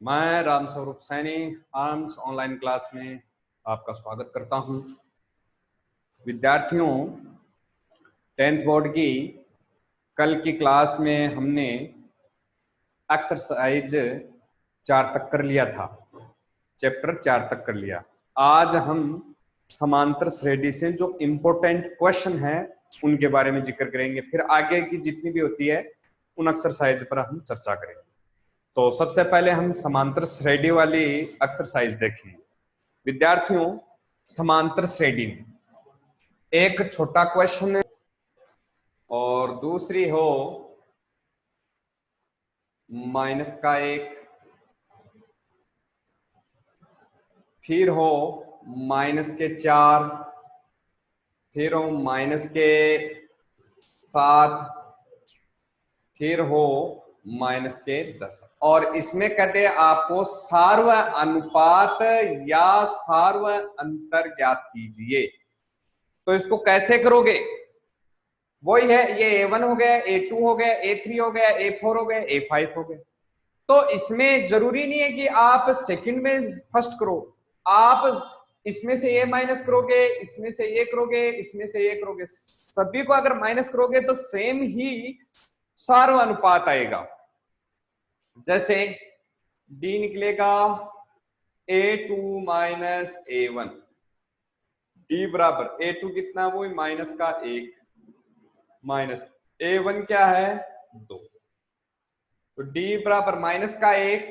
मैं Ram Swaroop Saini arms online class में आपका स्वागत करता हूं। विद्यार्थियों, 10th बोर्ड की कल की क्लास में हमने एक्सरसाइज 4 तक कर लिया था, चैप्टर 4 तक कर लिया। आज हम समांतर श्रेणी से जो इम्पोर्टेंट क्वेश्चन है उनके बारे में जिक्र करेंगे, फिर आगे की जितनी भी होती है उन एक्सरसाइज पर हम चर्चा करेंगे। तो सबसे पहले हम समांतर श्रेणी वाली एक्सरसाइज देखेंगे। विद्यार्थियों, समांतर श्रेणी में एक छोटा क्वेश्चन और दूसरी हो -1, फिर हो -4, फिर हो -7, फिर हो -10 और इसमें कहते हैं आपको सार्व अनुपात या सार्व अंतर ज्ञात कीजिए। तो इसको कैसे करोगे? वही है, ये A1 हो गया, A2 हो गया, A3 हो गया, A4 हो गया, A5 हो गया। तो इसमें जरूरी नहीं है कि आप सेकंड में फर्स्ट करो, आप इसमें से ये माइनस करोगे, इसमें से ये करोगे, इसमें से ये करोगे, सभी को अगर माइनस करोगे तो सेम ही सार्व अनुपात आएगा। जैसे D निकलेगा A2 माइनस A1, D बराबर A2 कितना, वो -1 माइनस A1 क्या है 2, तो D बराबर -1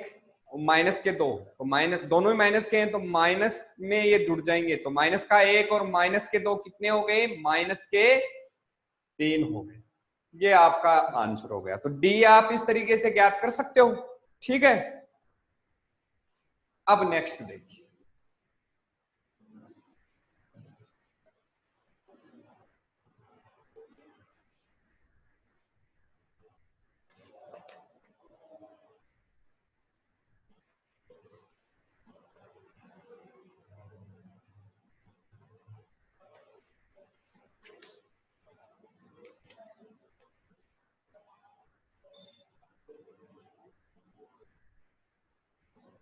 -2, तो माइनस दोनों ही माइनस के हैं तो माइनस में ये जुड़ जाएंगे, तो -1 और -2 कितने हो गए, -3 हो गए। ये आपका आंसर हो गया। तो D आप इस तरीके से ज्ञात कर सकते हो, ठीक है। अब नेक्स्ट देखिए,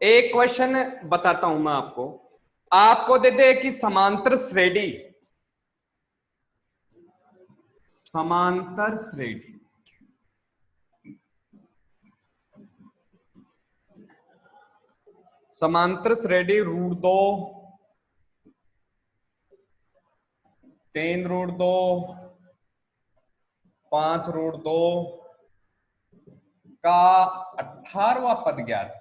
एक क्वेश्चन बताता हूं मैं आपको दे दे कि समांतर श्रेणी समांतर श्रेणी √2, 3 √2, 5 √2 का 18वां पद ज्ञात कीजिए।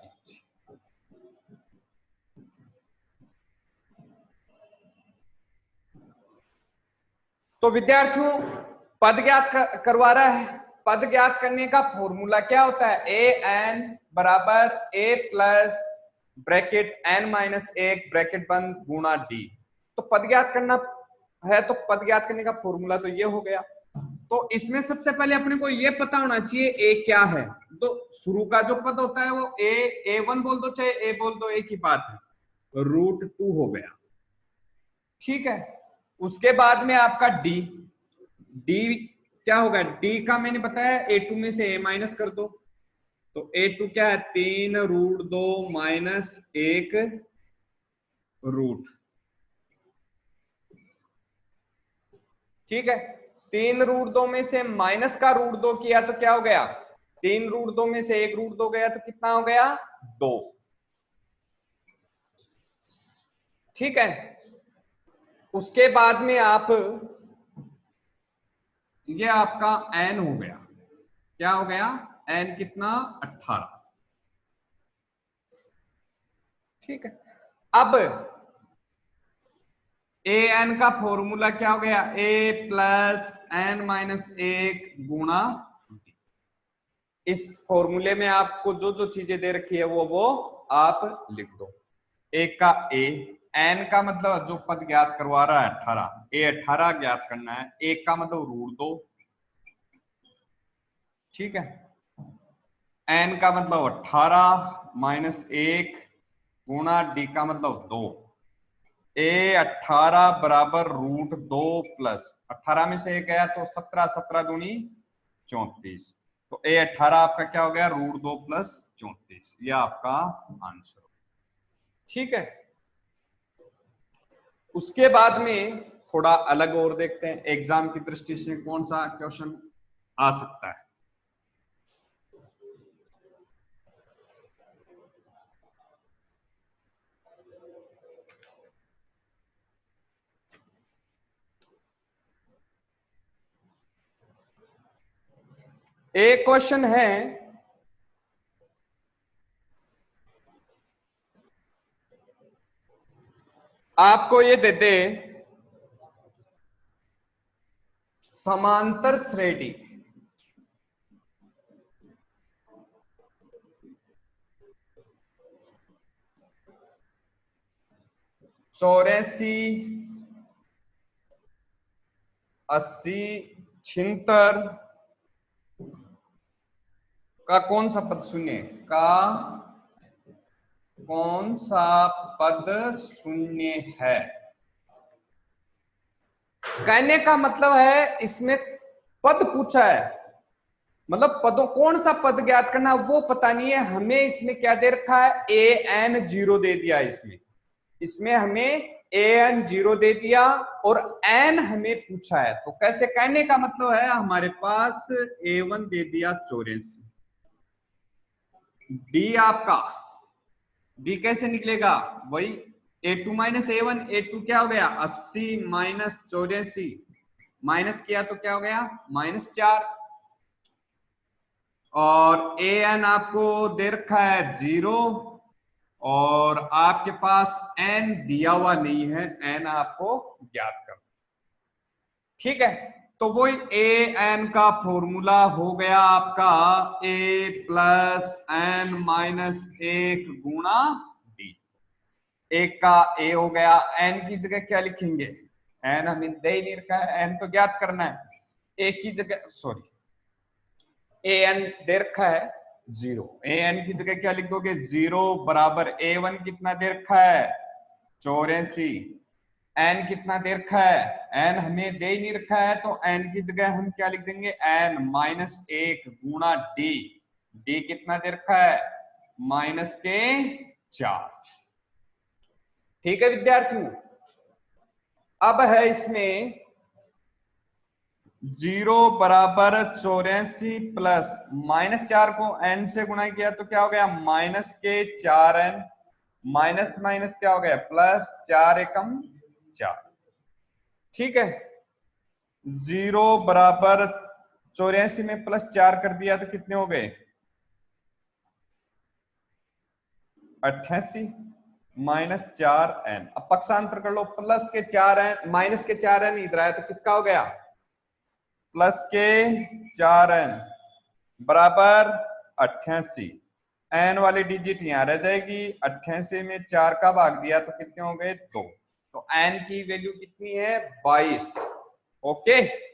तो विद्यार्थियों, पद ज्ञात करवा रहा है। पद ज्ञात करने का फॉर्मूला क्या होता है, an बराबर a plus bracket n-1 bracket बंद गुणा d। तो पद ज्ञात करना है, तो पद ज्ञात करने का फॉर्मूला तो ये हो गया। तो इसमें सबसे पहले अपने को ये पता होना चाहिए a क्या है। तो शुरू का जो पद होता है वो a1 बोल दो चाहे a बोल दो, एक ही बात है, √2 हो गया, ठीक है। उसके बाद में आपका d क्या होगा, d का मैंने बताया A2 में से a माइनस कर दो, तो A2 क्या है 3 √2 -1 रूट, ठीक है। 3 √2 में से माइनस का √2 किया तो क्या हो गया, 3 √2 में से 1 √2 गया तो कितना हो गया 2, ठीक है। उसके बाद में आप ये आपका n हो गया, क्या हो गया n कितना 18, ठीक है। अब an का फॉर्मूला क्या हो गया, a प्लस n-1 गुणा, इस फॉर्मूले में आपको जो जो चीजें दे रखी है वो आप लिख दो। एक का a, n का मतलब जो पद ज्ञात करवा रहा है 18, a 18 ज्ञात करना है, एक का मतलब √2, ठीक है। n का मतलब 18 -1 गुणा d का मतलब 2, a 18 बराबर √2 प्लस 18 में से 1 गया तो 17, 17 दूनी 34, तो ए 18 आपका क्या हो गया, √2 + 34, ये आपका आंसर। ठीक है, उसके बाद में थोड़ा अलग और देखते हैं एग्जाम की दृष्टि से कौन सा क्वेश्चन आ सकता है। एक क्वेश्चन है, आपको ये दे दे समांतर श्रेणी चौरासी 80 76 का कौन सा पद शून्य का कौन सा पद शून्य है। कहने का मतलब है इसमें पद पूछा है, मतलब पदों कौन सा पद ज्ञात करना वो पता नहीं है हमें। इसमें क्या दे रखा है, an 0 दे दिया, इसमें हमें an 0 दे दिया और n हमें पूछा है। तो कैसे, कहने का मतलब है हमारे पास a1 दे दिया 84, d आपका d कैसे निकलेगा, वही a2 - a1, a2 क्या हो गया 80 - 84, माइनस किया तो क्या हो गया -4, और an आपको दे रखा है 0 और आपके पास n दिया हुआ नहीं है, n आपको ज्ञात करना। ठीक है, तो वही an का फॉर्मूला हो गया आपका a + n - 1 गुणा d। एक का a हो गया, n की जगह क्या लिखेंगे, n हमें दे ही नहीं रखा है, n तो ज्ञात करना है। एक की जगह an दे रखा है 0, an की जगह क्या लिख दोगे 0 बराबर a1 कितना दे रखा है 84, n कितना दे रखा है, n हमें दे ही नहीं रखा है, तो n की जगह हम क्या लिख देंगे n - 1 गुणा d, d कितना दे रखा है -4। ठीक है विद्यार्थियों, अब है इसमें 0 बराबर 84 प्लस -4 को n से गुणा किया तो क्या हो गया -4n, माइनस माइनस क्या हो गया +4 एकम 4। ठीक है, 0 बराबर 84 में +4 कर दिया तो कितने हो गए 88 -4n। अब पक्षांतर कर लो, प्लस के 4n माइनस के 4n इधर आया तो किसका हो गया प्लस के 4n बराबर 88, n वाली डिजिट यहां रह जाएगी, 88 में 4 का भाग दिया तो कितने हो गए 2, तो n की वैल्यू कितनी है 22। ओके,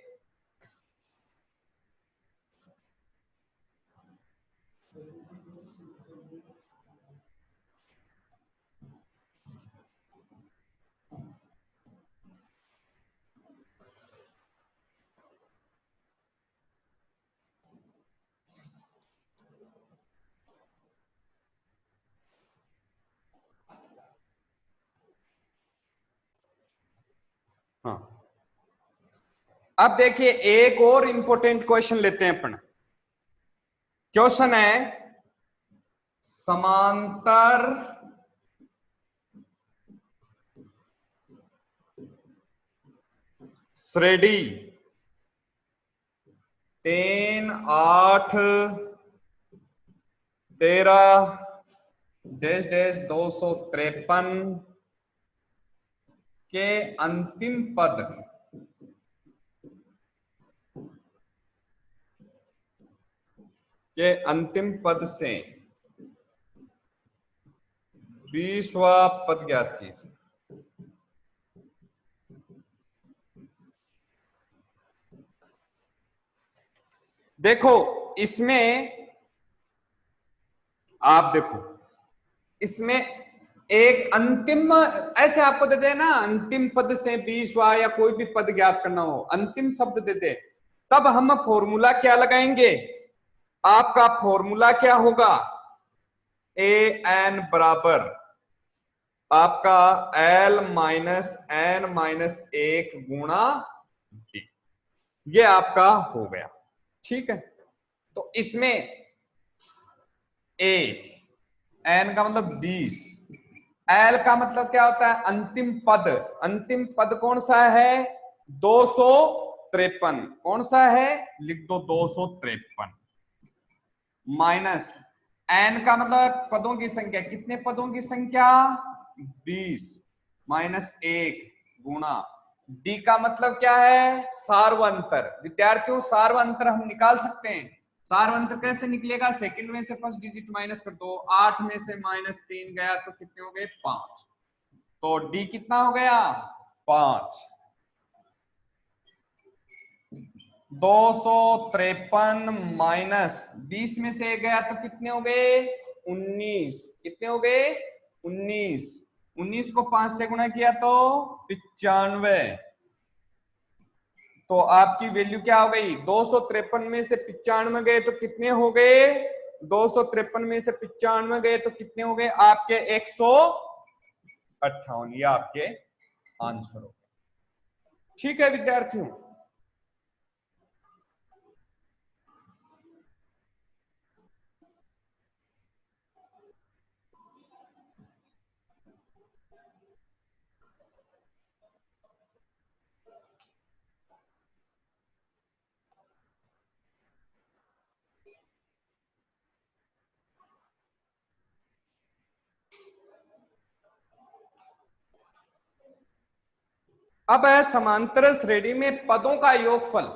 हाँ अब देखिए एक और इंपॉर्टेंट क्वेश्चन लेते हैं अपन। क्वेश्चन है समांतर श्रेणी 3 8 13 -253 के अंतिम पद से 20वां पद ज्ञात कीजिए। देखो इसमें आप देखो, इसमें एक अंतिम ऐसे आपको दे दे ना, अंतिम पद से 20वां या कोई भी पद ज्ञात करना हो, अंतिम शब्द दे दे, तब हम फॉर्मूला क्या लगाएंगे आपका फॉर्मूला क्या होगा, ए एन बराबर आपका एल माइनस एन माइनस 1 गुणा डी, ये आपका हो गया। ठीक है, तो इसमें ए एन का मतलब 20, एल का मतलब क्या होता है, अंतिम पद। अंतिम पद कौन सा है, 253। कौन सा है, लिख दो 253, माइनस एन का मतलब पदों की संख्या, कितने पदों की संख्या, 20, माइनस 1 गुणा डी का मतलब क्या है, सार्वंतर। विद्यार्थियों सार्वंतर हम निकाल सकते हैं। सार्वंतर कैसे निकलेगा, सेकंड में से फर्स्ट डिजिट माइनस कर दो, 8 में से -3 गया तो कितने हो गए, 5। तो डी कितना हो गया, 5। 253 माइनस 20 में से गया तो कितने हो गए, 19। कितने हो गए, 19। 19 को 5 से गुणा किया तो 95। तो आपकी वैल्यू क्या हो गई, 253 में से 95 गए तो कितने हो गए, 253 में से 95 गए तो कितने हो गए आपके 158। ये आपके आंसर हो। ठीक है विद्यार्थियों, अब है समांतर श्रेणी में पदों का योगफल।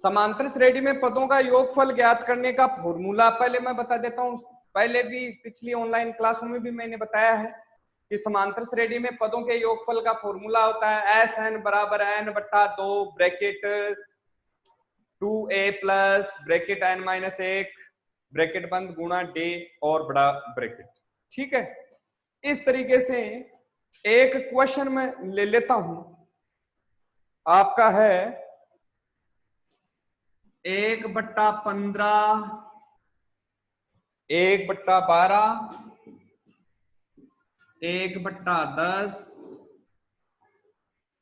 समांतर श्रेणी में पदों का योगफल ज्ञात करने का फॉर्मूला पहले मैं बता देता हूं। पहले भी पिछली ऑनलाइन क्लासों में भी मैंने बताया है कि समांतर श्रेणी में पदों के योगफल का फॉर्मूला होता है एस एन बराबर एन बट्टा 2 bracket 2a plus bracket n minus 1 bracket बंद गुणा डी और बड़ा ब्रैकेट। ठीक है, इस तरीके से एक क्वेश्चन में ले लेता हूं, आपका है 1/15, 1/12, 1/10,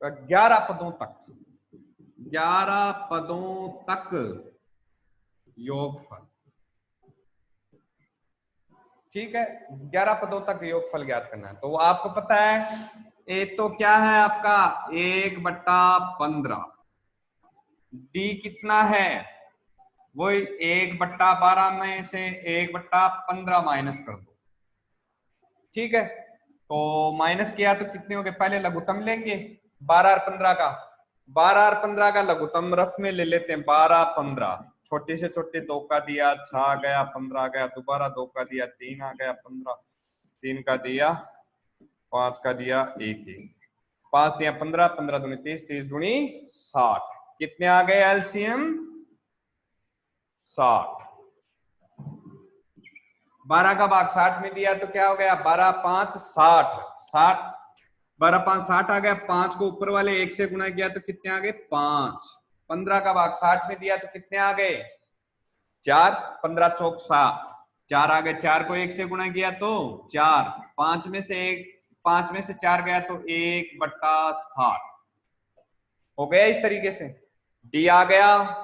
11 पदों तक, 11 पदों तक योगफल। ठीक है, 11 पदों तक योगफल ज्ञात करना है। तो आपको पता है एक तो क्या है आपका 1/15, डी कितना है, वही 1/12 में से 1/15 माइनस कर दो। ठीक है, तो माइनस किया तो कितने हो गए, पहले लघुत्तम लेंगे 12 और 15 का, 12 और 15 का लघुत्तम रफ में ले लेते हैं, 12 15, छोटे से छोटे 2 का दिया 6 आ गया, 15 आ गया, दोबारा 2 का दिया 3 आ गया, 15, 3 का दिया 5 का दिया 1 1, 5 दिया 15, 15 दूनी 30, 30 दूनी 60। कितने आ गए एलसीएम, 60। 12 का भाग 60 में दिया तो क्या हो गया, 12 5 60, 60, 12 5 60 आ गया। 5 को ऊपर वाले 1 से गुणा किया तो कितने आ गए, 5। 15 का भाग 60 में दिया तो कितने आ गए, 4, 15 चौक 7, 4 आ गए। 4 को 1 से गुणा किया तो 4, 5 में से 4 गया तो 1/60 हो गया। इस तरीके से डी आ गया।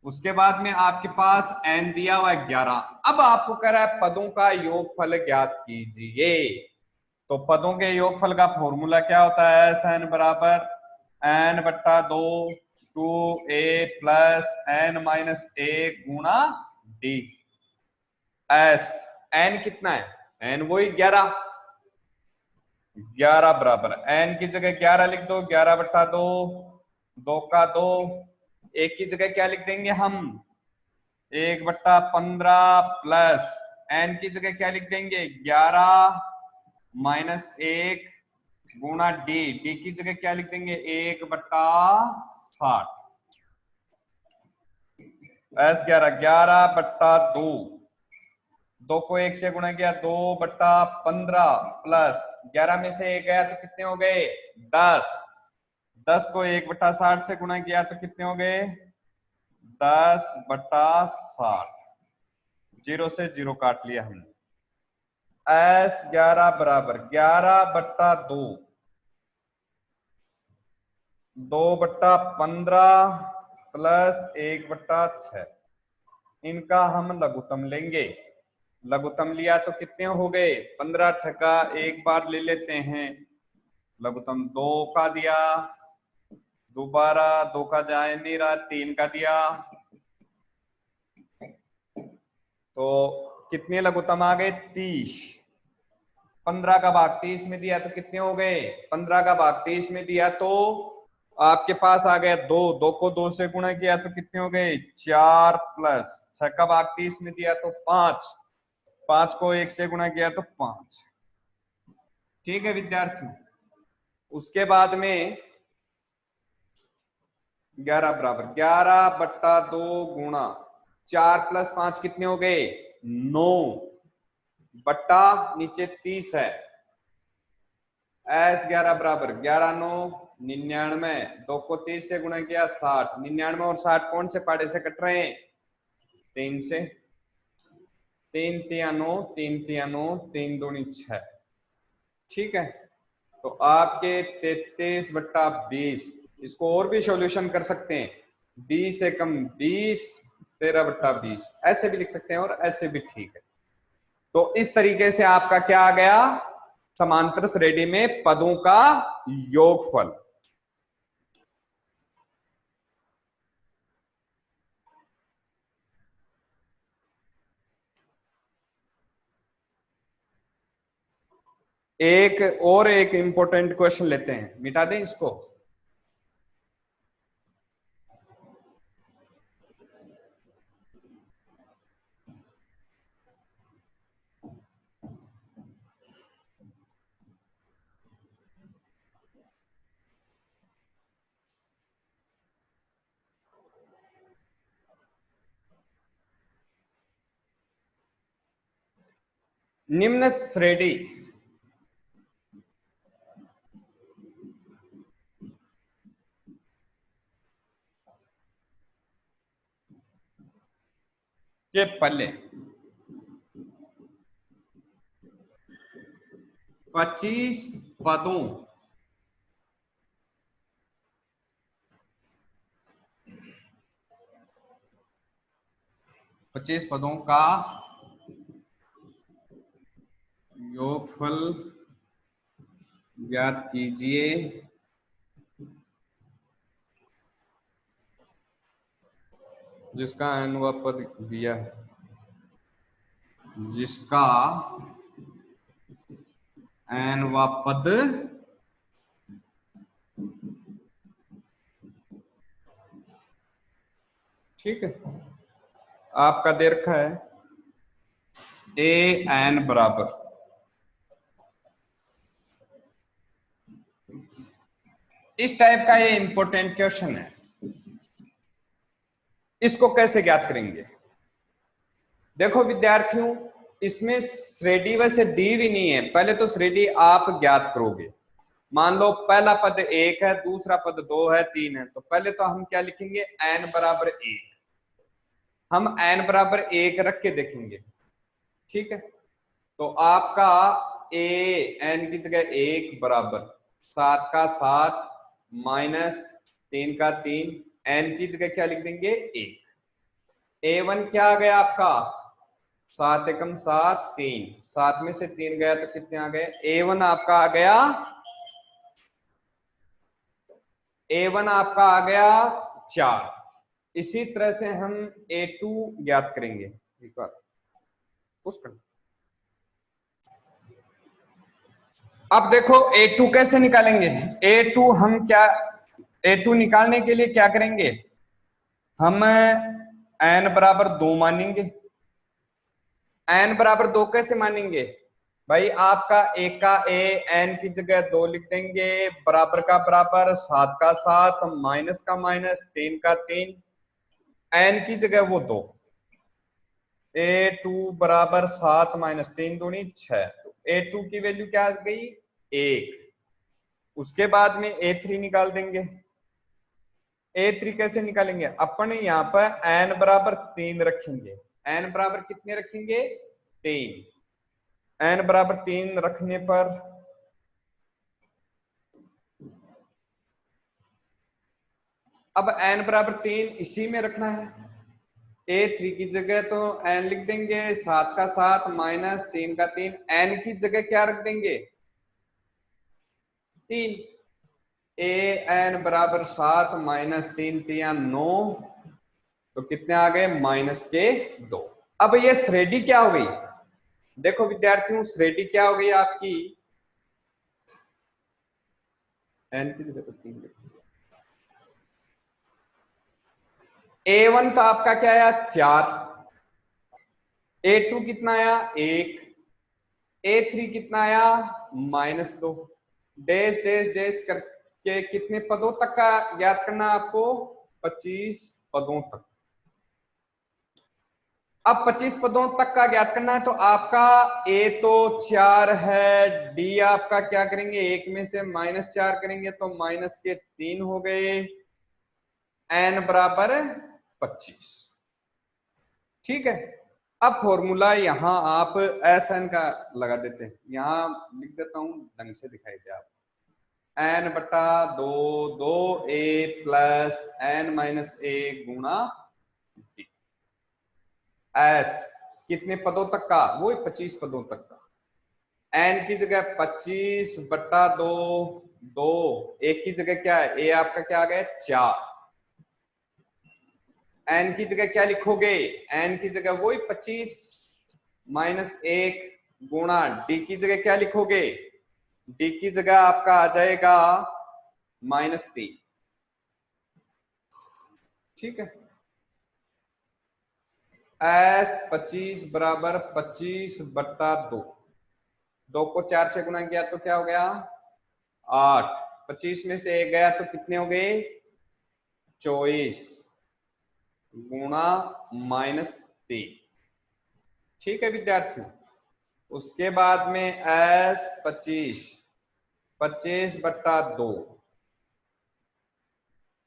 उसके बाद में आपके पास n दिया हुआ है 11। अब आपको कह रहा है पदों का योगफल ज्ञात कीजिए। तो पदों के योगफल का फॉर्मूला क्या होता है, एस एन बराबर n बट्टा 2 2a प्लस n माइनस 1 गुणा डी। एस n कितना है, n वही 11, 11 बराबर n की जगह 11 लिख दो, 11/2, 2 का 2, 1 की जगह क्या लिख देंगे हम, 1/15 प्लस n की जगह क्या लिख देंगे, 11 माइनस 1 गुणा डी, डी की जगह क्या लिख देंगे, 1/60। एस 11, 11/2, 2 को 1 से गुणा किया 2/15 प्लस 11 में से 1 गया तो कितने हो गए, 10। 10 को 1/60 से गुणा किया तो कितने हो गए, 10/60। 0 से 0 काट लिया हमने। S 11 बराबर 11/2, 2/15 प्लस 1/6। इनका हम लघुत्तम लेंगे। लघुत्तम लिया तो कितने हो गए? 15 छक्का, एक बार ले लेते हैं। लघुत्तम 2 का दिया, दोबारा 2 का जा नहीं रहा, 3 का दिया, तो कितने लघुत्तम आ गए? 30। 15 का भाग 30 में दिया तो कितने हो गए? 15 का भाग 30 में दिया तो आपके पास आ गया 2, 2 को 2 से गुणा किया तो कितने हो गए? 4, प्लस 6 का भाग 30 में दिया तो 5, 5 को 1 से गुणा किया तो 5। ठीक है विद्यार्थियों, उसके बाद में 11 बराबर 11/2 गुणा 4 प्लस 5 कितने हो गए? 9 बट्टा नीचे 30 है। S 11 बराबर 11 9 99, 2 को 30 से गुणा किया 60। 99 और 60 कौन से पाड़े से कट रहे हैं? 3 से। 3 तिया 9, 3 तिया 9, 3 दूनी 6। ठीक है, तो आपके 33/20, इसको और भी सॉल्यूशन कर सकते हैं। 20 से कम 20, 13/20 ऐसे भी लिख सकते हैं और ऐसे भी ठीक है। तो इस तरीके से आपका क्या आ गया? समांतर श्रेणी में पदों का योगफल। एक इंपॉर्टेंट क्वेश्चन लेते हैं, मिटा दें इसको। निम्न श्रेणी के पल्ले 25 पदों का योगफल ज्ञात कीजिए जिसका n पद दिया है, जिसका n पद ठीक है, आपका दे रखा है an बराबर, इस टाइप का ये इंपॉर्टेंट क्वेश्चन है। इसको कैसे ज्ञात करेंगे? देखो विद्यार्थियों, इसमें श्रेणी वैसे दी भी नहीं है, पहले तो श्रेणी आप ज्ञात करोगे। मान लो पहला पद 1 है, दूसरा पद 2 है, 3 है, तो पहले तो हम क्या लिखेंगे? n बराबर 1। हम n बराबर 1 रख के देखेंगे। ठीक है, तो आपका n की जगह 1 बराबर 7 का 7 माइनस 3 का 3, n की जगह क्या लिख देंगे? 1। a1 क्या आ गया आपका? 7 एकम 7, 3, 7 में से 3 गया तो कितने आ गए? a1 आपका आ गया, a1 आपका आ गया 4। इसी तरह से हम a2 ज्ञात करेंगे। एक बार पुश कर। अब देखो a2 कैसे निकालेंगे? a2 हम क्या, a2 निकालने के लिए क्या करेंगे? हम n बराबर 2 मानेंगे। n बराबर 2 कैसे मानेंगे भाई? आपका a का a, n की जगह 2 लिख देंगे, बराबर का बराबर, 7 का 7 माइनस का माइनस, 3 का 3, n की जगह वो 2। a2 बराबर 7 माइनस 3 दूनी 6, तो a2 की वैल्यू क्या आ गई? 1। उसके बाद में a3 निकाल देंगे। a3 कैसे निकालेंगे? अपन यहाँ पर n बराबर 3 रखेंगे। n बराबर कितने रखेंगे 3, n बराबर 3 रखने पर अब n बराबर 3 इसी में रखना है। a3 की जगह तो n लिख देंगे, 7 का 7 माइनस 3 का 3, n की जगह क्या रख देंगे 3। an बराबर 7 माइनस 3 3 9, तो कितने आ गए -2। अब ये श्रेणी क्या हो गई, देखो विद्यार्थियों श्रेणी क्या हो गई आपकी, n की जगह तो 3 a1 तो आपका क्या आया 4, a2 कितना आया 1, a3 कितना आया -2, डैश डैश डैश करके कितने पदों तक का याद करना आपको 25 पदों तक। अब 25 पदों तक का ज्ञात करना है, तो आपका a तो 4 है, d आपका क्या करेंगे 1 में से -4 करेंगे तो -3 हो गए, n बराबर 25। ठीक है, अब फॉर्मूला यहां आप एन का लगा देते हैं, यहां लिख देता हूं ढंग से दिखाई दे आप, n बटा 2 2a प्लस n माइनस ए गुणा d, एस कितने पदों तक का, वो 25 पदों तक का, n की जगह 25 बटा 2 2, एक की जगह क्या है a आपका क्या आ गया 4, n की जगह क्या लिखोगे, n की जगह वही 25 -1 गुणा d की जगह क्या लिखोगे, d की जगह आपका आ जाएगा -3। ठीक है, s 25 बराबर 25 बटा 2, 2 को 4 से गुणा किया तो क्या हो गया 8, 25 में से 1 गया तो कितने हो गए 24 गुणा -3। ठीक है विद्यार्थियों, उसके बाद में s 25 25 बटा 2,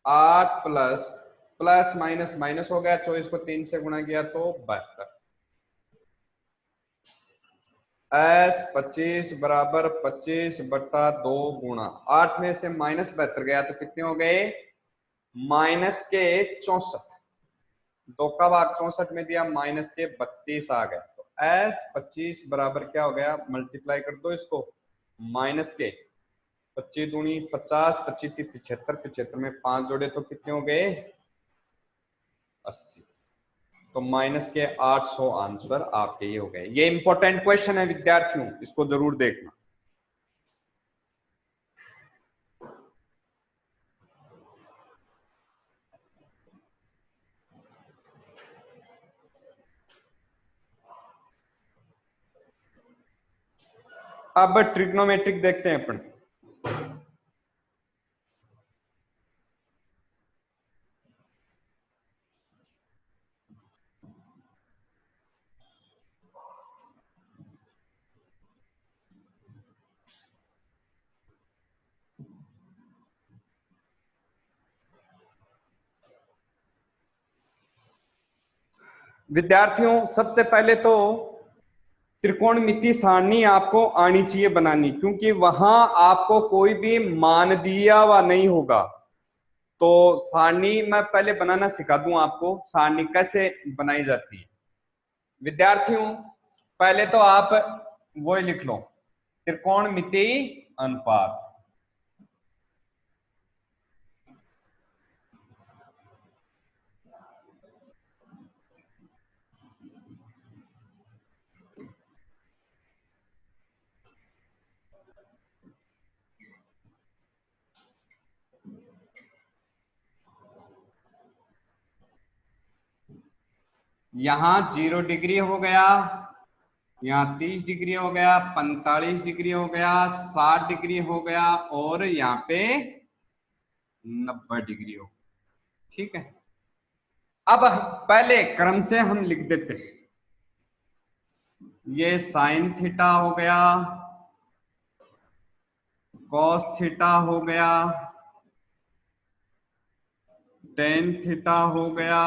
8 प्लस प्लस माइनस माइनस हो गया, 24 को 3 से गुणा किया तो 72, s 25 बराबर 25 बटा 2 गुणा 8 में से -72 गया तो कितने हो गए -64, 2 का भाग 64 में दिया -32 आ गया, तो s 25 बराबर क्या हो गया, मल्टीप्लाई कर दो इसको, -25 दूनी 50, 25 75, 75 में 5 जोड़े तो कितने हो गए 80, तो -800 आंसर आपके ये हो गए। ये इंपॉर्टेंट क्वेश्चन है विद्यार्थियों, इसको जरूर देखना। अब ट्रिग्नोमेट्रिक देखते हैं अपन। विद्यार्थियों सबसे पहले तो त्रिकोणमिति सारणी आपको आनी चाहिए बनानी, क्योंकि वहां आपको कोई भी मान दिया हुआ नहीं होगा। तो सारणी मैं पहले बनाना सिखा दूं आपको, सारणी कैसे बनाई जाती है। विद्यार्थियों पहले तो आप वो लिख लो त्रिकोणमिति अनुपात, यहां 0 डिग्री हो गया, यहाँ 30 डिग्री हो गया, 45 डिग्री हो गया, 60 डिग्री हो गया, और यहाँ पे 90 डिग्री हो। ठीक है, अब पहले क्रम से हम लिख देते हैं, ये साइन थीटा हो गया, कॉस थीटा हो गया, टेन थीटा हो गया,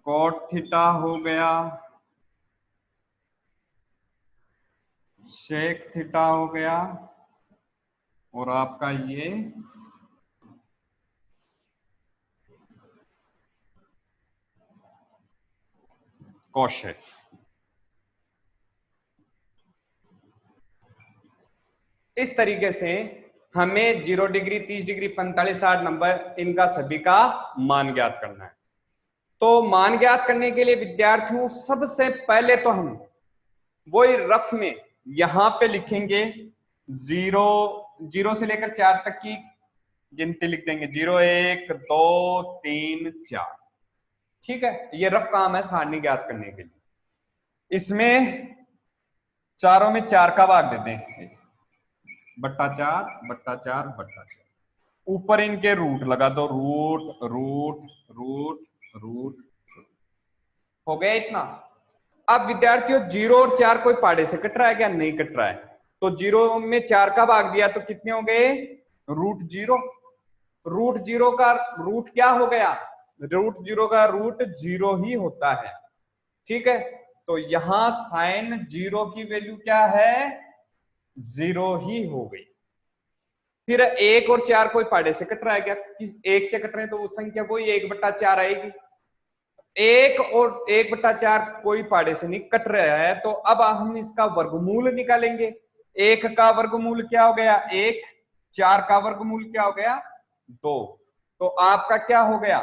कॉट थीटा हो गया, शेक थीटा हो गया, और आपका ये कॉशेक। इस तरीके से हमें 0 डिग्री, 30 डिग्री, 45, 60 नंबर, इनका सभी का मान ज्ञात करना है। तो मान ज्ञात करने के लिए विद्यार्थियों सबसे पहले तो हम वही रफ में यहां पे लिखेंगे 0 से लेकर 4 तक की गिनती लिख देंगे, 0 1 2 3 4। ठीक है, ये रफ काम है सारणी ज्ञात करने के लिए। इसमें चारों में 4 का भाग देते हैं, बट्टा 4 बट्टा 4 बट्टा 4। ऊपर इनके रूट लगा दो, रूट रूट रूट रूट, हो गया इतना। अब विद्यार्थियों 0 और 4 कोई पाड़े से कट रहा है क्या? नहीं कट रहा है। तो 0 में 4 का भाग दिया तो कितने हो गए? रूट 0। रूट 0 का रूट क्या हो गया? रूट 0 का रूट 0 ही होता है। ठीक है, तो यहां साइन 0 की वैल्यू क्या है? 0 ही हो गई। फिर 1 और 4 कोई पाड़े से कट रहा है क्या? किस 1 से कट रहे हैं तो वो संख्या कोई 1/4 आएगी। 1 और 1/4 कोई पाड़े से नहीं कट रहा है, तो अब हम इसका वर्गमूल निकालेंगे। 1 का वर्गमूल क्या हो गया? 1। 4 का वर्गमूल क्या हो गया? 2। तो आपका क्या हो गया?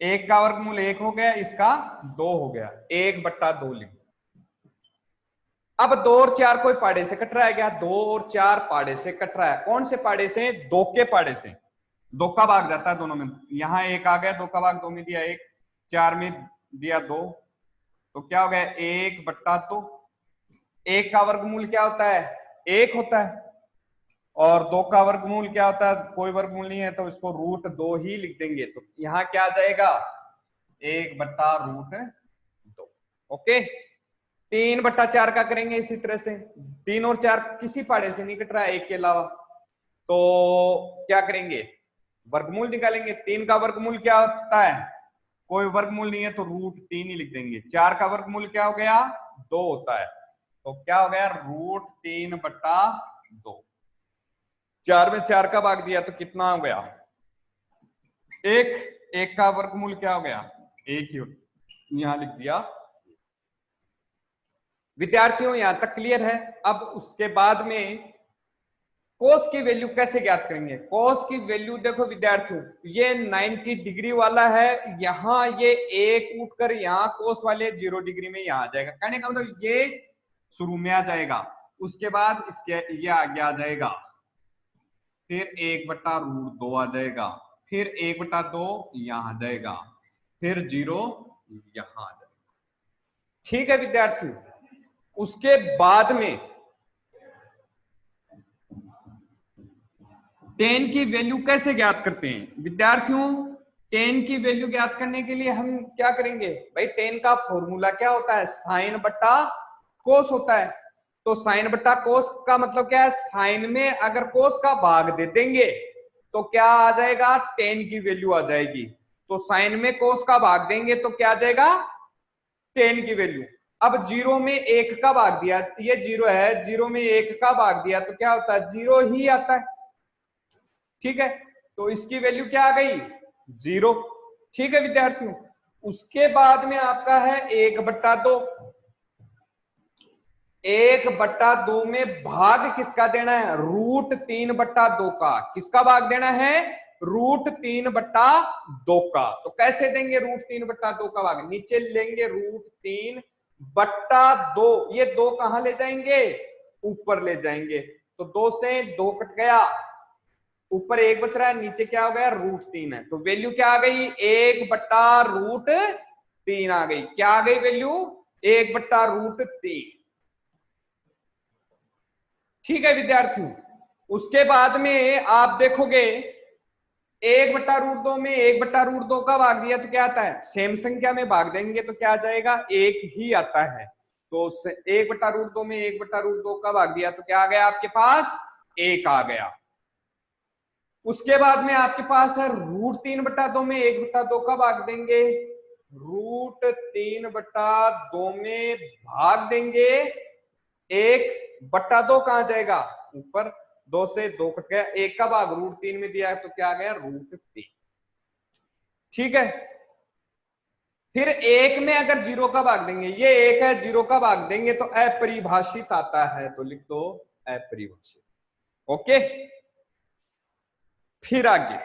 1 का वर्गमूल 1 हो गया, इसका 2 हो गया, 1/2 लिख। अब 2 और 4 कोई पाड़े से कट रहा है क्या? 2 और 4 पाड़े से कट रहा है। कौन से पाड़े से? 2 के पाड़े से। 2 का भाग जाता है दोनों में, यहां 1 आ गया, 2 का भाग 2 में दिया 1, 4 में दिया 2, तो क्या हो गया? 1/2। 1 का वर्गमूल क्या होता है? 1 होता है। और 2 का वर्गमूल क्या होता है? कोई वर्गमूल नहीं है, तो इसको √2 ही लिख देंगे। तो यहां क्या आ जाएगा? 1/√2। ओके, 3/4 का करेंगे इसी तरह से। 3 और 4 किसी पाड़े से नहीं कट रहा है 1 के अलावा, तो क्या करेंगे? वर्गमूल निकालेंगे। 3 का वर्गमूल क्या होता है? कोई वर्गमूल नहीं है, तो √3 ही लिख देंगे। 4 का वर्गमूल क्या हो गया? 2 होता है, तो क्या हो गया? √3/2। 4 में 4 का भाग दिया तो कितना हो गया? 1। 1 का वर्गमूल क्या हो गया? 1 ही, यहां लिख दिया। विद्यार्थियों यहां तक क्लियर है? अब उसके बाद में कोस की वैल्यू कैसे ज्ञात करेंगे? कोस की वैल्यू देखो विद्यार्थियों, ये 90 डिग्री वाला है, यहां ये 1 उठकर यहां कोस वाले 0 डिग्री में यहां आ जाएगा। कहने का मतलब ये शुरू में आ जाएगा, उसके बाद इसके ये आगे आ जाएगा, फिर 1/√2 आ जाएगा, फिर 1/2 यहां आ जाएगा, फिर 0 यहां आ जाएगा। ठीक है विद्यार्थियों, उसके बाद में टेन की वैल्यू कैसे ज्ञात करते हैं विद्यार्थियों? टेन की वैल्यू ज्ञात करने के लिए हम क्या करेंगे भाई? टेन का फॉर्मूला क्या होता है? साइन बट्टा कोस होता है। तो साइन बट्टा कोस का मतलब क्या है? साइन में अगर कोस का भाग दे देंगे तो क्या आ जाएगा? टेन की वैल्यू आ जाएगी। तो साइन में कोस का भाग देंगे तो क्या आ जाएगा? टेन की वैल्यू। अब 0 में 1 का भाग दिया, ये 0 है, 0 में 1 का भाग दिया तो क्या होता है? 0 ही आता है। ठीक है, तो इसकी वैल्यू क्या आ गई? 0। ठीक है विद्यार्थियों, उसके बाद में आपका है 1/2। 1/2 में भाग किसका देना है? √3/2 का। किसका भाग देना है? √3/2 का। तो कैसे देंगे √3/2 का भाग? नीचे लेंगे √3/2, ये 2 कहां ले जाएंगे? ऊपर ले जाएंगे। तो 2 से 2 कट गया, ऊपर 1 बच रहा है, नीचे क्या हो गया? √3 है। तो वैल्यू क्या आ गई? 1/√3 आ गई। क्या आ गई वैल्यू? 1/√3। ठीक है विद्यार्थियों, उसके बाद में आप देखोगे 1/√2 में 1/√2 का भाग दिया तो क्या आता है? सेम संख्या में भाग देंगे तो क्या आ जाएगा? 1 ही आता है। तो 1/√2 में 1/√2 का भाग दिया तो क्या आ गया आपके पास? 1 आ गया। उसके बाद में आपके पास है √3/2 में 1/2 का भाग देंगे, √3/2 में भाग देंगे 1/2 कहां जाएगा ऊपर, 2 से 2 कट गया, 1 का भाग √3 में दिया है तो क्या आ गया √3। ठीक है, फिर 1 में अगर 0 का भाग देंगे, ये 1 है, 0 का भाग देंगे तो अपरिभाषित आता है, तो लिख दो अपरिभाषित। ओके, फिर आगे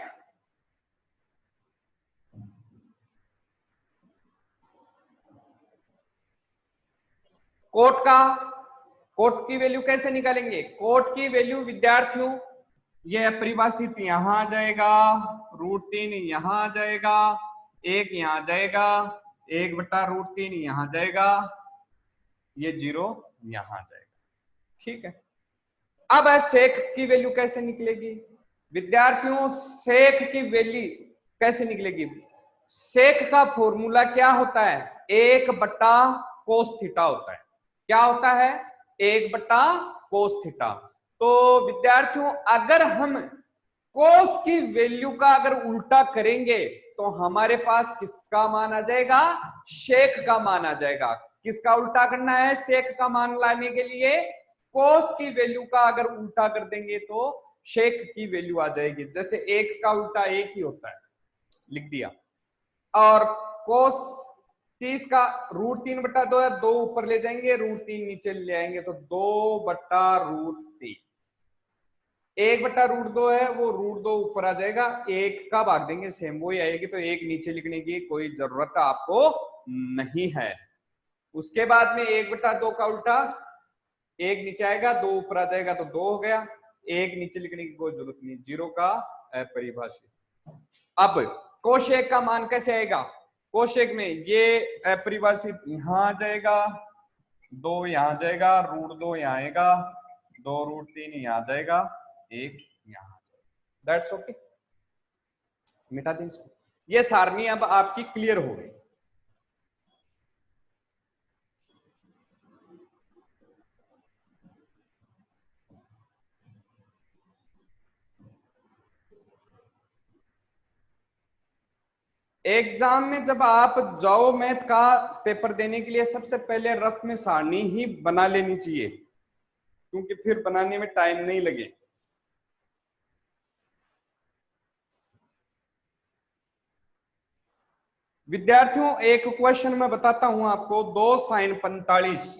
कोट की वैल्यू कैसे निकालेंगे? कोट की वैल्यू विद्यार्थियों, ये अपरिभाषित यहां आ जाएगा, √3 यहां आ जाएगा, 1 यहां आ जाएगा, 1/√3 यहां जाएगा, ये 0 यहां जाएगा। ठीक है, अब सेक की वैल्यू कैसे निकलेगी विद्यार्थियों? सेक की वैल्यू कैसे निकलेगी? सेक का फॉर्मूला क्या होता है? 1/cos थीटा होता है। क्या होता है? 1/cos theta. तो विद्यार्थियों अगर हम कोस की वैल्यू का अगर उल्टा करेंगे तो हमारे पास किसका मान आ जाएगा? शेक का मान आ जाएगा। किसका उल्टा करना है? शेक का मान लाने के लिए कोस की वैल्यू का अगर उल्टा कर देंगे तो शेक की वैल्यू आ जाएगी। जैसे 1 का उल्टा 1 ही होता है, लिख दिया। और कोस 30 का √3/2 है, 2 ऊपर ले जाएंगे, √3 नीचे ले आएंगे तो 2/√3। 1/√2 है, वो √2 ऊपर आ जाएगा, 1 का भाग देंगे सेम वही आएगी, तो 1 नीचे लिखने की कोई जरूरत आपको नहीं है। उसके बाद में 1/2 का उल्टा, 1 नीचे आएगा, 2 ऊपर आ जाएगा तो 2 हो गया, 1 नीचे लिखने की कोई जरूरत नहीं, 0 का अपरिभाषित। अब कोशेक का मान कैसे आएगा? कोशेक में ये अपरिभाषित यहां आ जाएगा, 2 यहां जाएगा, √2 यहां आएगा, 2√3 यहां आ जाएगा, 1 यहां आ जाएगा। दैट्स ओके, मिटा दें इसको। ये सारणी अब आपकी क्लियर हो गई। एग्जाम में जब आप जाओ मैथ का पेपर देने के लिए, सबसे पहले रफ में सारणी ही बना लेनी चाहिए, क्योंकि फिर बनाने में टाइम नहीं लगे। विद्यार्थियों एक क्वेश्चन मैं बताता हूं आपको, 2 sin 45,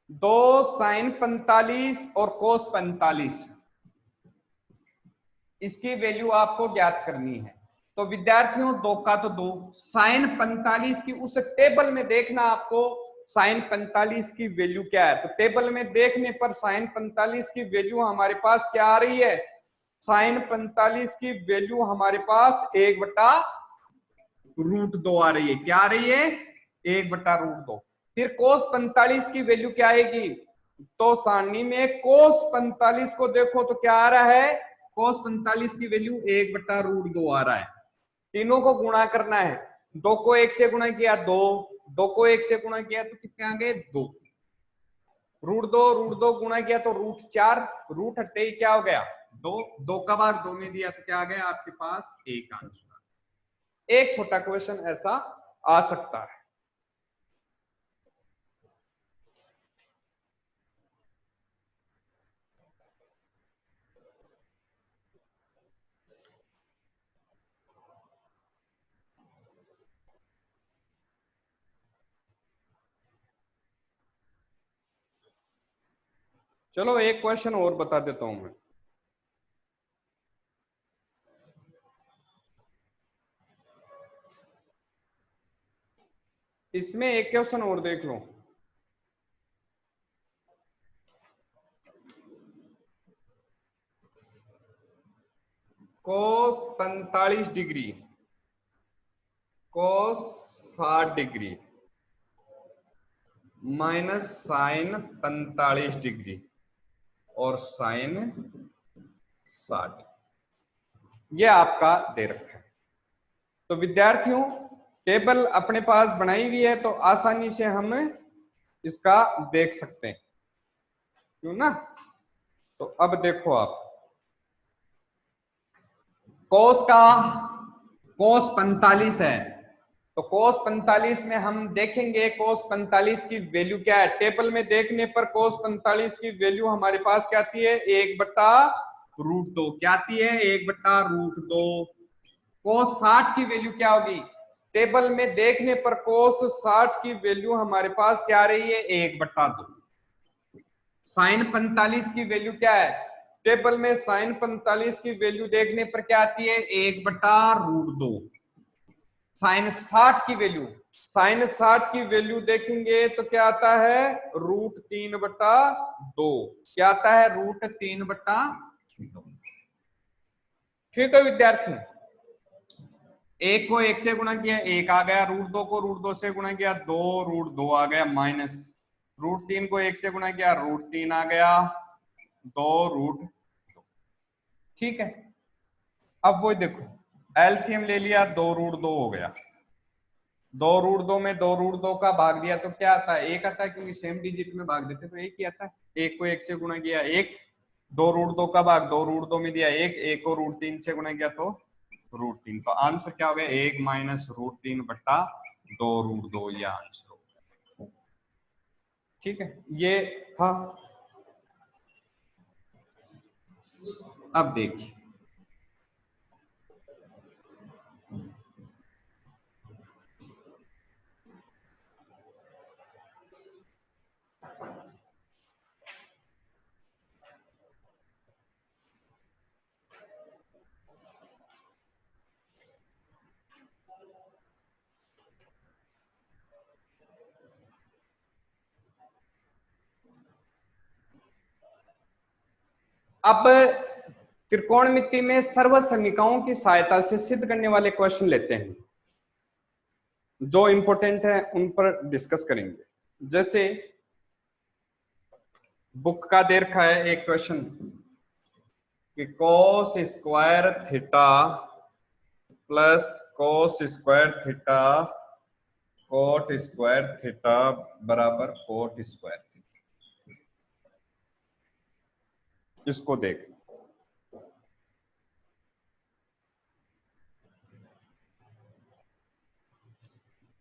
2 sin 45 और cos 45, इसकी वैल्यू आपको ज्ञात करनी है। तो विद्यार्थियों 2 का तो 2, sin 45 की उस टेबल में देखना आपको sin 45 की वैल्यू क्या है। तो टेबल में देखने पर sin 45 की वैल्यू हमारे पास क्या आ रही है? sin 45 की वैल्यू हमारे पास 1/√2 आ रही है। क्या आ रही है? 1/√2। फिर cos 45 की वैल्यू क्या आएगी? तो सारणी में cos 45 को देखो तो क्या आ रहा है? cos 45 की वैल्यू 1/√2 आ रहा है। तीनों को गुणा करना है, 2 को 1 से गुणा किया 2, 2 को 1 से गुणा किया तो कितने आ गए? 2। √2 गुणा किया तो √4, रूट हटते ही क्या हो गया? 2। 2 का भाग 2 में दिया तो क्या आ गया आपके पास? 1 आंसर। एक छोटा क्वेश्चन ऐसा आ सकता है। चलो एक क्वेश्चन और बता देता हूं मैं। इसमें एक क्वेश्चन और देख लो, cos 45 degree, cos 60 degree minus sin 45 degree और sin 60, ये आपका दे रखा है। तो विद्यार्थियों टेबल अपने पास बनाई हुई है तो आसानी से हम इसका देख सकते हैं, क्यों ना? तो अब देखो आप, कोस का कोस 45 है, तो कोस 45 में हम देखेंगे कोस 45 की वैल्यू क्या है। टेबल में देखने पर कोस 45 की वैल्यू हमारे पास क्या आती है, 1/√2। क्या आती है, 1/√2। कोस 60 की वैल्यू क्या होगी, टेबल में देखने पर कोस 60 की वैल्यू हमारे पास क्या आ रही है, 1/2। साइन 45 की वैल्यू क्या है, टेबल में साइन 45 की वैल्यू देखने पर क्या आती है, 1/√2। साइन 60 की वैल्यू, साइन 60 की वैल्यू देखेंगे तो क्या आता है, √3/2। क्या आता है, √3/2। ठीक है विद्यार्थी, एक को एक से गुणा किया, एक आ गया, √2 को √2 से गुणा किया, 2√2 आ गया, माइनस √3 को एक से गुणा किया, √3 आ गया, 2√2। ठीक है, अब वो देखो एलसीएम ले लिया, 2√2 हो गया। 2√2 में 2√2 का भाग दिया तो क्या आता है, एक आता है, क्योंकि सेम डिजिट में भाग देते तो एक ही आता है। एक को एक से गुणा किया, एक, 2√2 का भाग 2√2 में दिया, एक को √3 से गुणा किया तो √3। तो आंसर क्या हो गया, 1 माइनस √3/2√2, ये आंसर हो गया। ठीक है, ये था। अब देखिए, अब त्रिकोणमिति में सर्वसमीकाओं की सहायता से सिद्ध करने वाले क्वेश्चन लेते हैं, जो इंपॉर्टेंट है उन पर डिस्कस करेंगे। जैसे बुक का दे रखा है एक क्वेश्चन कि cos square theta plus cos square theta cot square theta बराबर cot स्क्वायर थीटा। इसको देख,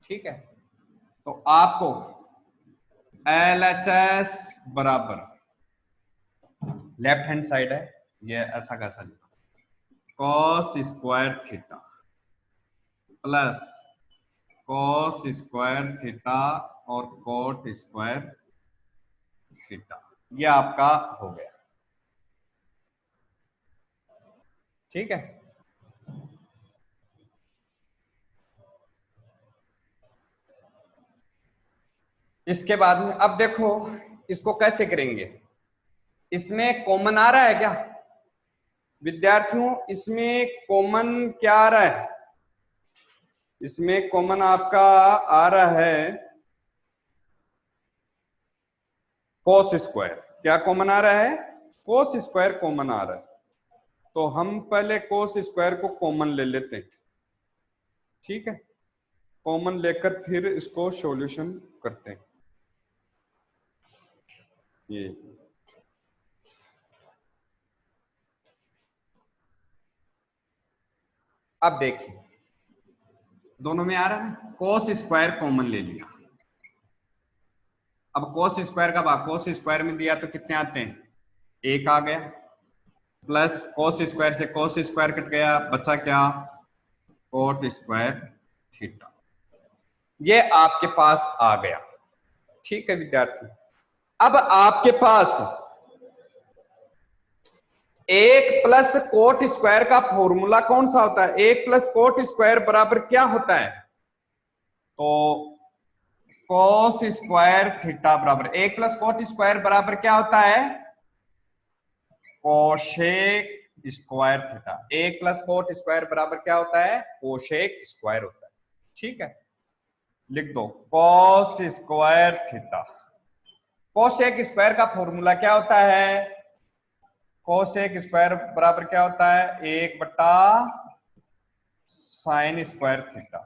ठीक है, तो आपको LHS बराबर, लेफ्ट हैंड साइड है ये, ऐसा कैसा लिखा, cos square theta plus cos square theta और cot स्क्वायर थीटा, ये आपका हो गया। ठीक है, इसके बाद में अब देखो इसको कैसे करेंगे। इसमें कॉमन आ रहा है क्या विद्यार्थियों, इसमें कॉमन क्या आ रहा है, इसमें कॉमन आपका आ रहा है कोस स्क्वायर। क्या कॉमन आ रहा है, कोस स्क्वायर कॉमन आ रहा है। तो हम पहले कोस स्क्वायर को कॉमन ले लेते हैं। ठीक है, कॉमन लेकर फिर इसको सॉल्यूशन करते हैं। ये अब देखिए, दोनों में आ रहा है, कोस स्क्वायर कॉमन ले लिया। अब कोस स्क्वायर का भाग कोस स्क्वायर में दिया तो कितने आते हैं, एक आ गया, प्लस कोस स्क्वायर से कोस स्क्वायर कट गया, बचा क्या, कोट स्क्वायर थीटा। ये आपके पास आ गया। ठीक है विद्यार्थी, अब आपके पास एक प्लस कोट स्क्वायर का फॉर्मूला कौन सा होता है, एक प्लस कोट स्क्वायर बराबर क्या होता है, तो कोस स्क्वायर थीटा बराबर एक प्लस कोट स्क्वायर बराबर क्या होता है, कोशेक स्क्वायर थीटा। एक प्लस कोट स्क्वायर बराबर क्या होता है, कोशेक स्क्वायर होता है। ठीक है, लिख दो cos square theta. Cosec square का फॉर्मूला क्या होता है, कोशेक स्क्वायर बराबर क्या होता है, 1/साइन स्क्वायर थीटा।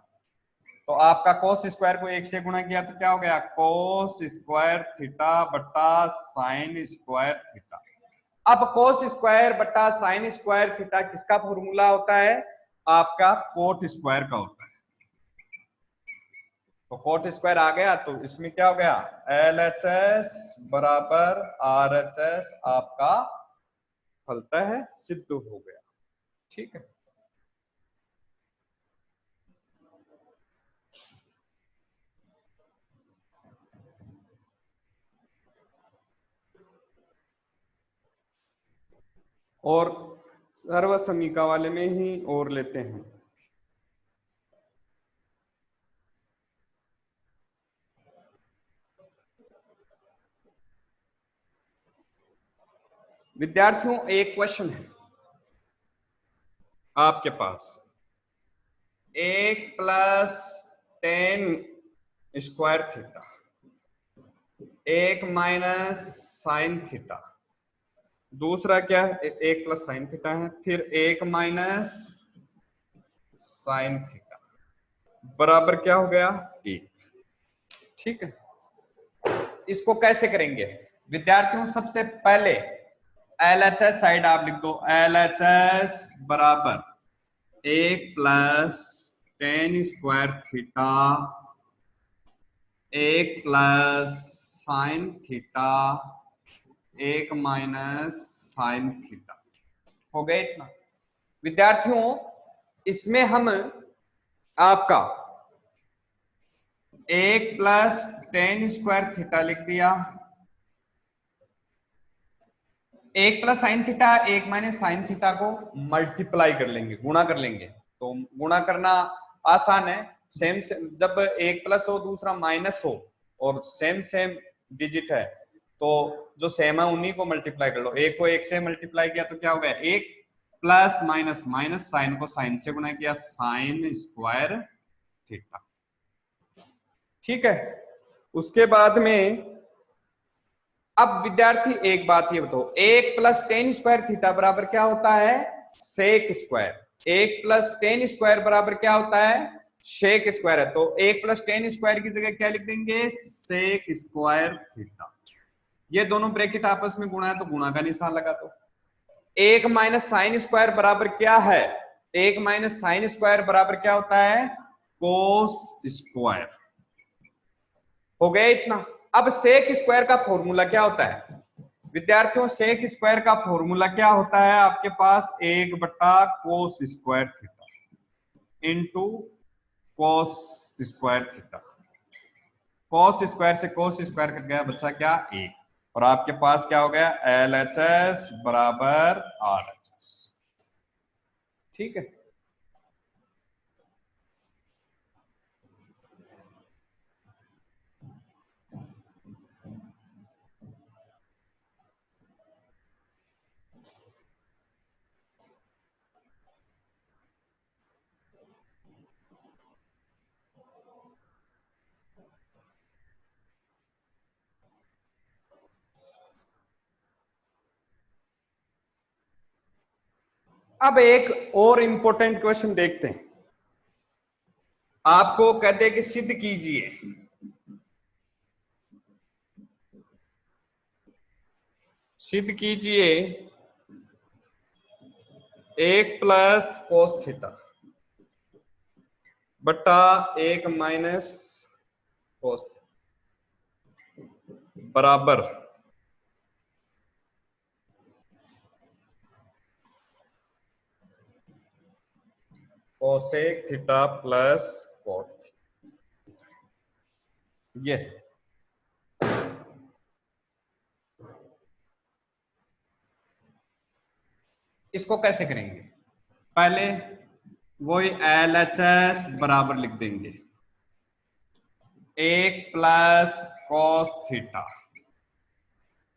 तो आपका कोस स्क्वायर को एक से गुणा किया तो क्या हो गया, कोस स्क्वायर थीटा बटा साइन स्क्वायर थीटा। अब कोस स्क्वायर बटा साइन स्क्वायर थीटा किसका फॉर्मूला होता है? आपका कोट स्क्वायर का होता है। तो कोट स्क्वायर आ गया तो इसमें क्या हो गया? LHS बराबर RHS आपका फलता है सिद्ध हो गया। ठीक है, और सर्वसमीका वाले में ही और लेते हैं। विद्यार्थियों एक क्वेश्चन है आपके पास, 1+tan² थीटा, 1 - sin थीटा, दूसरा क्या है? 1+sin थीटा है, फिर 1 - sin थीटा बराबर क्या हो गया? 1। ठीक है, इसको कैसे करेंगे विद्यार्थियों? सबसे पहले LHS साइड आप लिख दो, LHS बराबर 1+tan² theta, 1+sin theta, 1 - sin theta. हो गया इतना? विद्यार्थियों इसमें हम आपका 1+tan² थीटा लिख दिया, 1+sin थीटा, 1 - sin थीटा को मल्टीप्लाई कर लेंगे, गुणा कर लेंगे। तो गुणा करना आसान है, सेम जब 1+ हो दूसरा माइनस हो और सेम सेम डिजिट है तो जो सेम है उन्हीं को मल्टीप्लाई कर लो। 1 को 1 से मल्टीप्लाई किया तो क्या हो गया? 1 प्लस माइनस माइनस, साइन को साइन से गुणा किया, sin² थीटा। ठीक है, उसके बाद में अब विद्यार्थी एक बात ये बताओ, 1+tan² थीटा बराबर क्या होता है? sec²। 1+tan² बराबर क्या होता है? sec² है। तो 1+tan² की जगह क्या लिख देंगे? sec² theta. ये दोनों ब्रैकेट आपस में गुणा है तो गुणा का निशान लगा दो। 1 - sin² बराबर क्या है? 1 - sin² बराबर क्या होता है? cos²। हो गया इतना? अब sec² का फॉर्मूला क्या होता है विद्यार्थियों? sec² का फॉर्मूला क्या होता है आपके पास? 1/cos² theta into cos² theta. cos² से cos² कट गया, बचा क्या? 1। और आपके पास क्या हो गया? LHS बराबर RHS। ठीक है, अब एक और इंपॉर्टेंट क्वेश्चन देखते हैं। आपको कहते हैं कि सिद्ध कीजिए सिद्ध कीजिए 1+cos थीटा बटा 1 - cos बराबर cosec थीटा प्लस cot। ये इसको कैसे करेंगे? पहले वही LHS बराबर लिख देंगे 1+cos थीटा,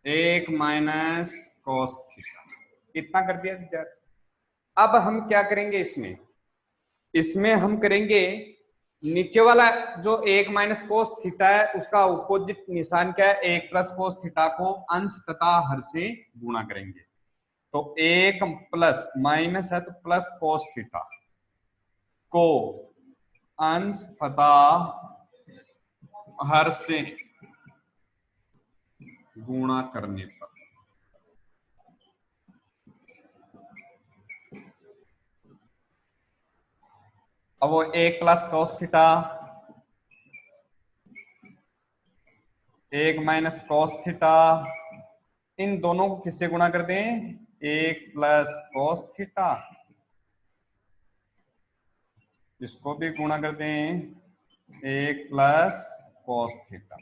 1 - cos थीटा, इतना कर दिया विद्यार्थी। अब हम क्या करेंगे इसमें हम करेंगे नीचे वाला जो 1 - cos थीटा है उसका अपोजिट निशान क्या है? 1+cos थीटा को अंश तथा हर से गुणा करेंगे। तो 1 प्लस माइनस है तो प्लस cos थीटा को अंश तथा हर से गुणा करने पर अब वो 1 plus cos theta 1 minus cos theta, इन दोनों को किससे गुणा कर दें? 1 प्लस कॉस थीटा, इसको भी गुणा कर दें 1 प्लस कॉस थीटा।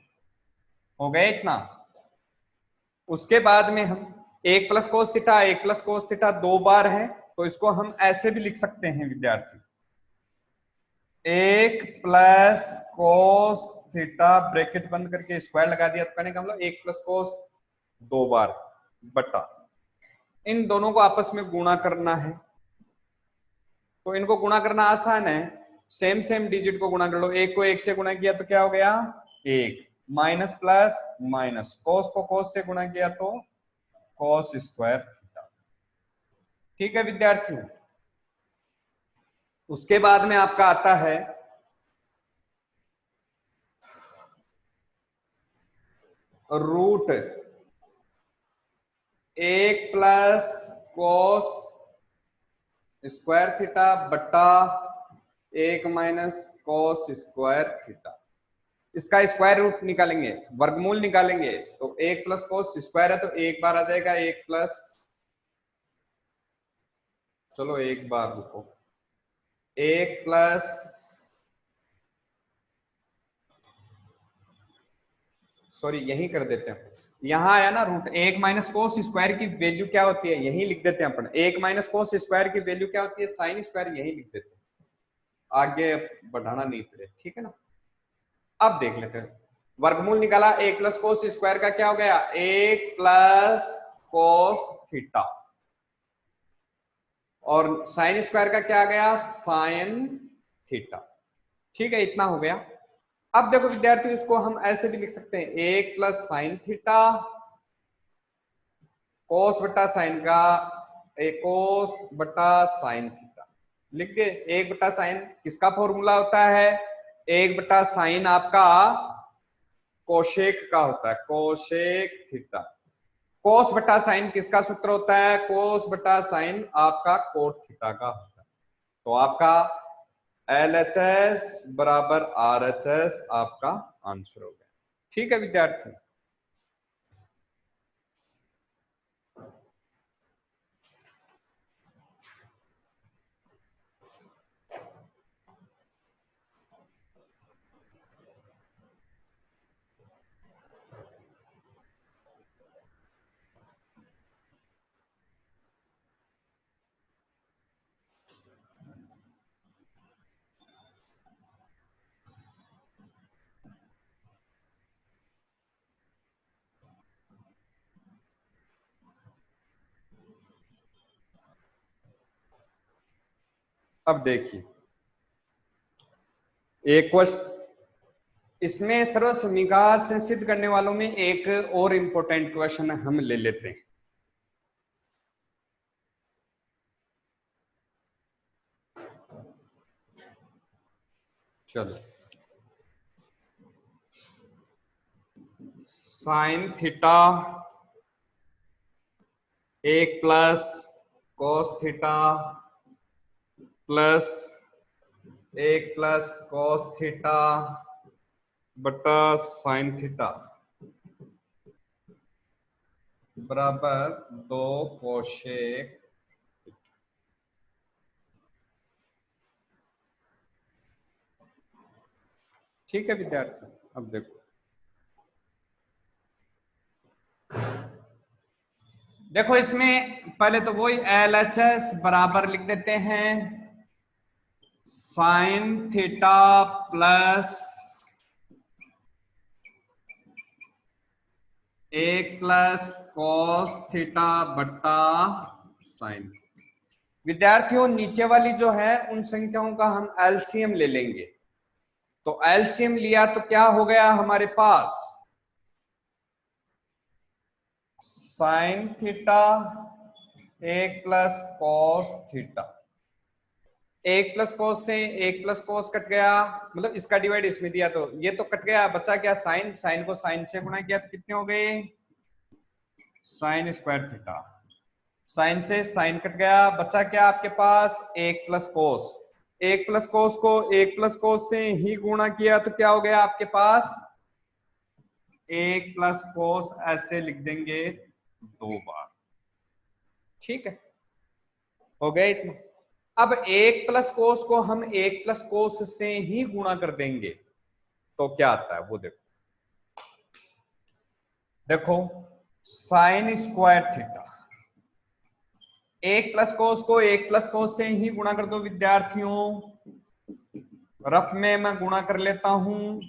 हो गया इतना। उसके बाद में हम 1 plus cos theta 1 plus cos theta 2 बार है, तो इसको हम ऐसे भी लिख सकते हैं विद्यार्थी, 1 प्लस कोस थीटा ब्रैकेट बंद करके स्क्वायर लगा दिया, तो कहने का मतलब 1 प्लस कोस 2 बार बटा, इन दोनों को आपस में गुणा करना है। तो इनको गुणा करना आसान है, सेम सेम डिजिट को गुणा कर लो। 1 को 1 से गुणा किया तो क्या हो गया? 1, माइनस प्लस माइनस, कोस को कोस से गुणा किया तो कोस स्क्वायर थीटा। ठीक है विद्यार्थियों। उसके बाद में आपका आता है root 1 plus cos square theta बटा 1 माइनस कोस स्क्वायर थीटा। इसका स्क्वायर रूट निकालेंगे, वर्गमूल निकालेंगे, तो 1 प्लस कोस स्क्वायर है तो एक बार आ जाएगा 1 प्लस, चलो एक बार रुको, 1 प्लस, सॉरी यही कर देते हैं, यहां आया ना रूट 1 माइनस कोस स्क्वायर की वैल्यू क्या होती है, यही लिख देते हैं अपन। 1 माइनस कोस स्क्वायर की वैल्यू क्या होती है? साइन स्क्वायर, यही लिख देते हैं, आगे बढ़ाना नहीं पड़े। ठीक है ना। अब देख लेते हैं, वर्गमूल निकाला, 1 प्लस कोस स्क्वायर का क्या हो गया? 1 प्लस कोस थीटा, और साइन स्क्वायर का क्या आ गया? Sine theta. ठीक है, इतना हो गया। अब देखो विद्यार्थी, इसको हम ऐसे भी लिख सकते हैं, 1 प्लस साइन थीटा कोस बटा साइन का, एक कोस बटा साइन थीटा लिख के, 1 बटा साइन किसका फॉर्मूला होता है? 1 बटा साइन आपका कोशेक का होता है, कोशेक थीटा। कोस बटा साइन किसका सूत्र होता है? कोस बटा साइन आपका कोट थीटा का होता है। तो आपका LHS बराबर RHS आपका आंसर हो गया। ठीक है विद्यार्थी। अब देखिए एक क्वेश्चन, इसमें सर्वसमीका से सिद्ध करने वालों में एक और इंपॉर्टेंट क्वेश्चन हम ले लेते हैं। चलो, sign theta 1 plus cos theta plus 1 plus cos theta बटा साइन थीटा बराबर 2 कोशेक। ठीक है विद्यार्थी। अब देखो, देखो इसमें पहले तो वही LHS बराबर लिख देते हैं, sine theta plus 1 plus cos theta बटा साइन। विद्यार्थियों नीचे वाली जो है उन संख्याओं का हम एलसीएम ले लेंगे, तो एलसीएम लिया तो क्या हो गया हमारे पास? Sine theta 1 plus cos theta, 1 plus cos से 1 प्लस कॉस कट गया, मतलब इसका डिवाइड इसमें दिया तो ये तो कट गया, बचा क्या? साइन, साइन को साइन से गुणा किया तो कितने हो गए? Sine square theta. साइन से साइन कट गया, बचा क्या आपके पास? 1 प्लस कोस। एक प्लस कोस को एक प्लस कोस से ही गुणा किया तो क्या हो गया आपके पास, एक प्लस कोस ऐसे लिख देंगे 2 बार। ठीक है, हो गया इतना। अब एक प्लस कोस को हम एक प्लस कोस से ही गुणा कर देंगे तो क्या आता है वो देखो। देखो साइन स्क्वायर थीटा, एक प्लस कोस को एक प्लस कोस से ही गुणा कर दो विद्यार्थियों। रफ में मैं गुणा कर लेता हूं,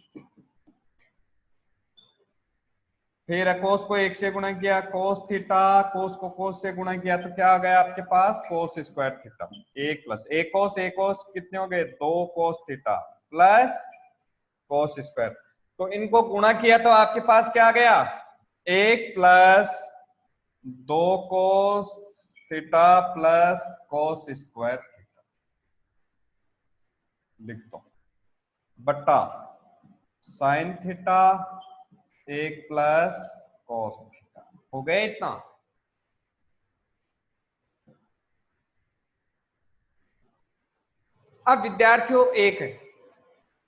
फिर कोस को एक से गुणा किया कोस थीटा, कोस को कोस से गुणा किया तो क्या आ गया आपके पास, कोस स्क्वायर थीटा। एक प्लस एक कोस कितने हो गए, 2 cos theta plus cos square. तो इनको गुणा किया तो आपके पास क्या आ गया, 1 plus 2 cos theta plus cos square theta लिख दो, बट्टा sign theta 1 plus cos theta. हो गया इतना। अब विद्यार्थियों एक है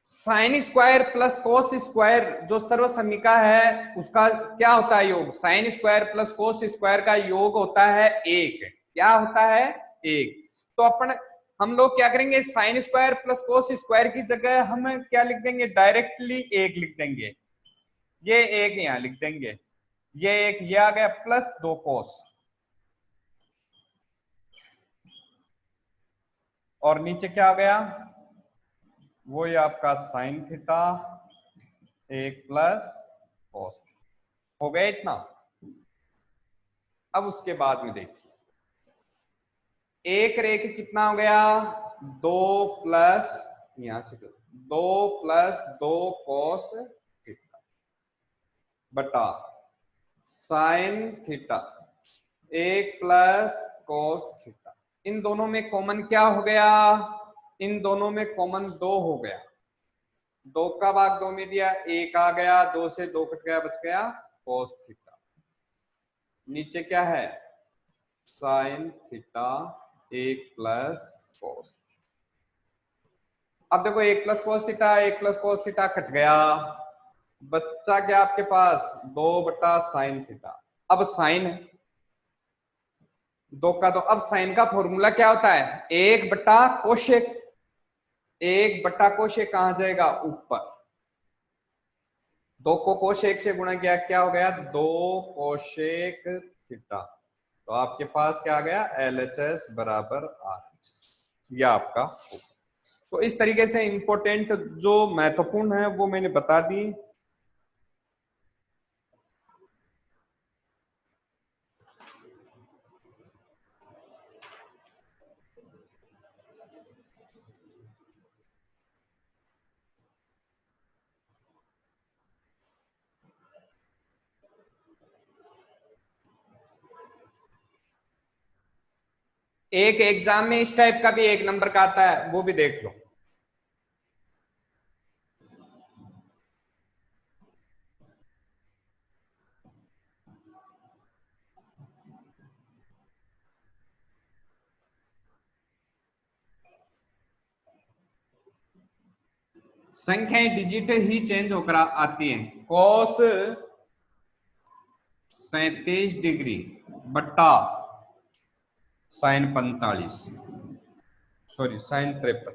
sine square plus cos square, जो सर्वसमीका है उसका क्या होता है योग, sine square plus cos square का योग होता है 1। क्या होता है, 1। तो अपन हम लोग क्या करेंगे, sine square plus cos square की जगह हम क्या लिख देंगे, डायरेक्टली 1 लिख देंगे। ये 1 यहां लिख देंगे, ये 1 ये आ गया प्लस 2 कोस, और नीचे क्या आ गया, वो ये आपका साइन थीटा 1 प्लस कॉस। हो गया इतना। अब उसके बाद में देखिए, एक रेख कितना हो गया, 2 प्लस, यहां से 2 प्लस 2 कॉस थीटा बटा sine theta 1 plus cos theta. इन दोनों में कॉमन क्या हो गया, इन दोनों में कॉमन 2 हो गया, 2 का भाग 2 में दिया, 1 आ गया, 2 से 2 कट गया, बच गया कॉस थीटा। नीचे क्या है, साइन थीटा 1 प्लस कॉस। अब देखो 1 plus cos theta 1 plus cos theta cut गया, बच्चा क्या आपके पास 2 बटा साइन थीटा। अब साइन है 2 का, तो अब साइन का फॉर्मूला क्या होता है, 1 बटा कोशेक। 1 बटा कोशेक कहां जाएगा, ऊपर। 2 को कोशेक से गुणा किया, क्या हो गया, 2 कोशेक थीटा। तो आपके पास क्या आ गया, LHS बराबर RH, ये आपका होगा। तो इस तरीके से इंपॉर्टेंट जो महत्वपूर्ण है वो मैंने बता दी। एक एग्जाम में इस टाइप का भी 1 नंबर का आता है, वो भी देख लो। संख्याएं डिजिट ही चेंज होकर आती हैं। कॉस 37 डिग्री बट्टा साइन 45, सॉरी साइन 53।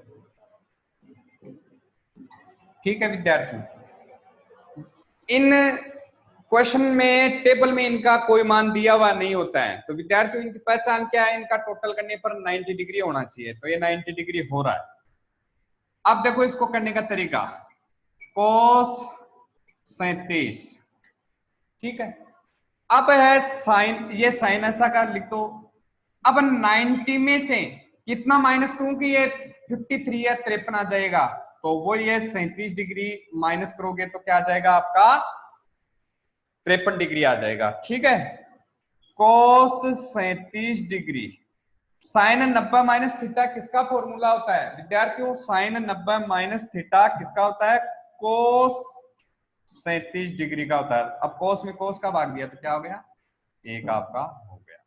ठीक है विद्यार्थियों, इन क्वेश्चन में टेबल में इनका कोई मान दिया हुआ नहीं होता है, तो विद्यार्थियों इनकी पहचान क्या है, इनका टोटल करने पर 90 डिग्री होना चाहिए, तो ये 90 डिग्री हो रहा है। अब देखो इसको करने का तरीका, कोस 37, ठीक है। अब है साइन, ये साइन ऐसा का लिख दो। अब 90 में से कितना माइनस करूं कि ये 53 या 53 आ जाएगा, तो वो ये 37 डिग्री माइनस करोगे तो क्या आ जाएगा आपका 53 डिग्री आ जाएगा। ठीक है, कोस 37 डिग्री, साइन 90 माइनस थीटा किसका फॉर्मूला होता है विद्यार्थियों, साइन 90 माइनस थीटा किसका होता है, कोस 37 डिग्री का होता है। अब कोस में कोस का भाग दिया तो क्या हो गया, 1 आपका हो गया।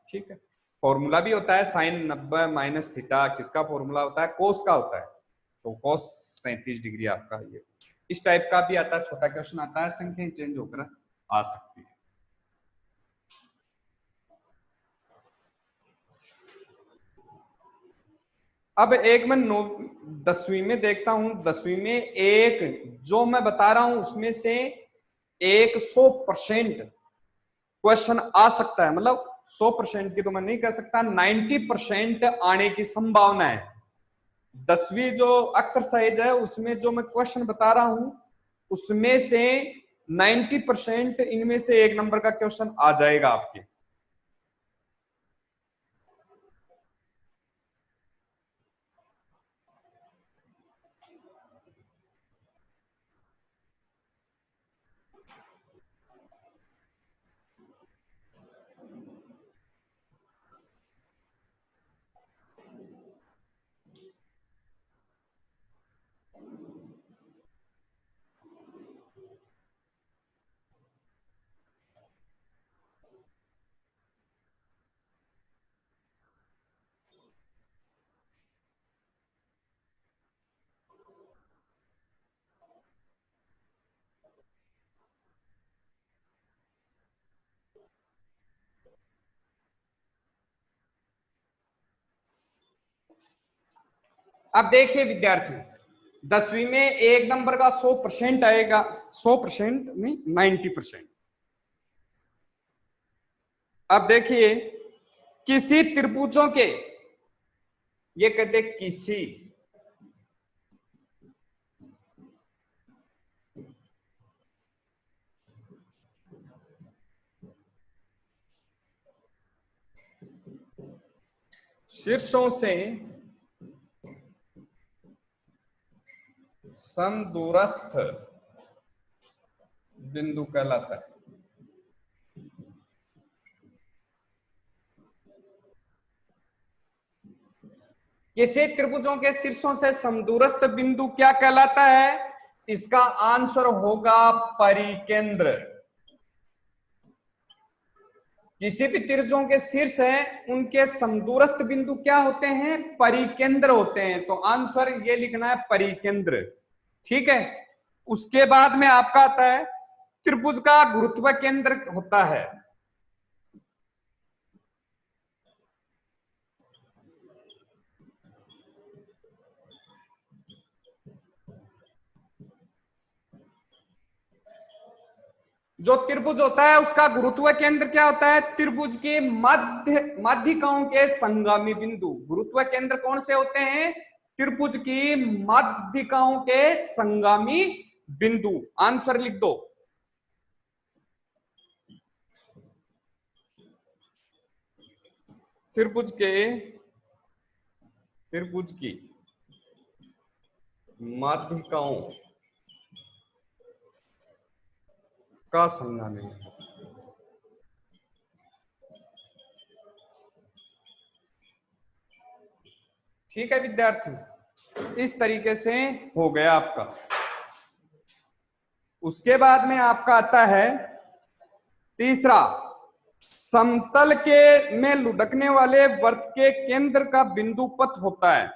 ठीक है, फॉर्मूला भी होता है साइन 90 माइनस थीटा, किसका फॉर्मूला होता है, कोस का होता है, तो कोस 37 डिग्री आपका ये। इस टाइप का भी आता है, छोटा क्वेश्चन आता है, संख्याएं चेंज होकर आ सकती है। अब एक मैं 10वीं में देखता हूं, 10वीं में एक जो मैं बता रहा हूं उसमें से 100% क्वेश्चन आ सकता है, मतलब 100% की तो मैं नहीं कह सकता, 90% आने की संभावना है। 10वीं जो एक्सरसाइज है उसमें जो मैं क्वेश्चन बता रहा हूं उसमें से 90% इनमें से एक नंबर का क्वेश्चन आ जाएगा आपके। अब देखिए विद्यार्थी, 10वीं में एक नंबर का 100% आएगा, 100% नहीं 90%। अब देखिए किसी त्रिभुजों के, ये कहते किसी शीर्षों से समदूरस्थ बिंदु कहलाता है। किसी त्रिभुजों के शीर्षों से समदूरस्थ बिंदु क्या कहलाता है, इसका आंसर होगा परिकेंद्र। किसी भी त्रिभुजों के शीर्ष है उनके समदूरस्थ बिंदु क्या होते हैं, परिकेंद्र होते हैं, तो आंसर ये लिखना है परिकेंद्र। ठीक है, उसके बाद में आपका आता है त्रिभुज का गुरुत्व केंद्र होता है। जो त्रिभुज होता है उसका गुरुत्व केंद्र क्या होता है, त्रिभुज के माध्यिकाओं के संगामी बिंदु। गुरुत्व केंद्र कौन से होते हैं, त्रिभुज की माध्यिकाओं के संगामी बिंदु। आंसर लिख दो। त्रिभुज की माध्यिकाओं का संगामी। ठीक है विद्यार्थी, इस तरीके से हो गया आपका। उसके बाद में आपका आता है तीसरा, समतल के में लुढ़कने वाले वृत्त के केंद्र का बिंदु पथ होता है।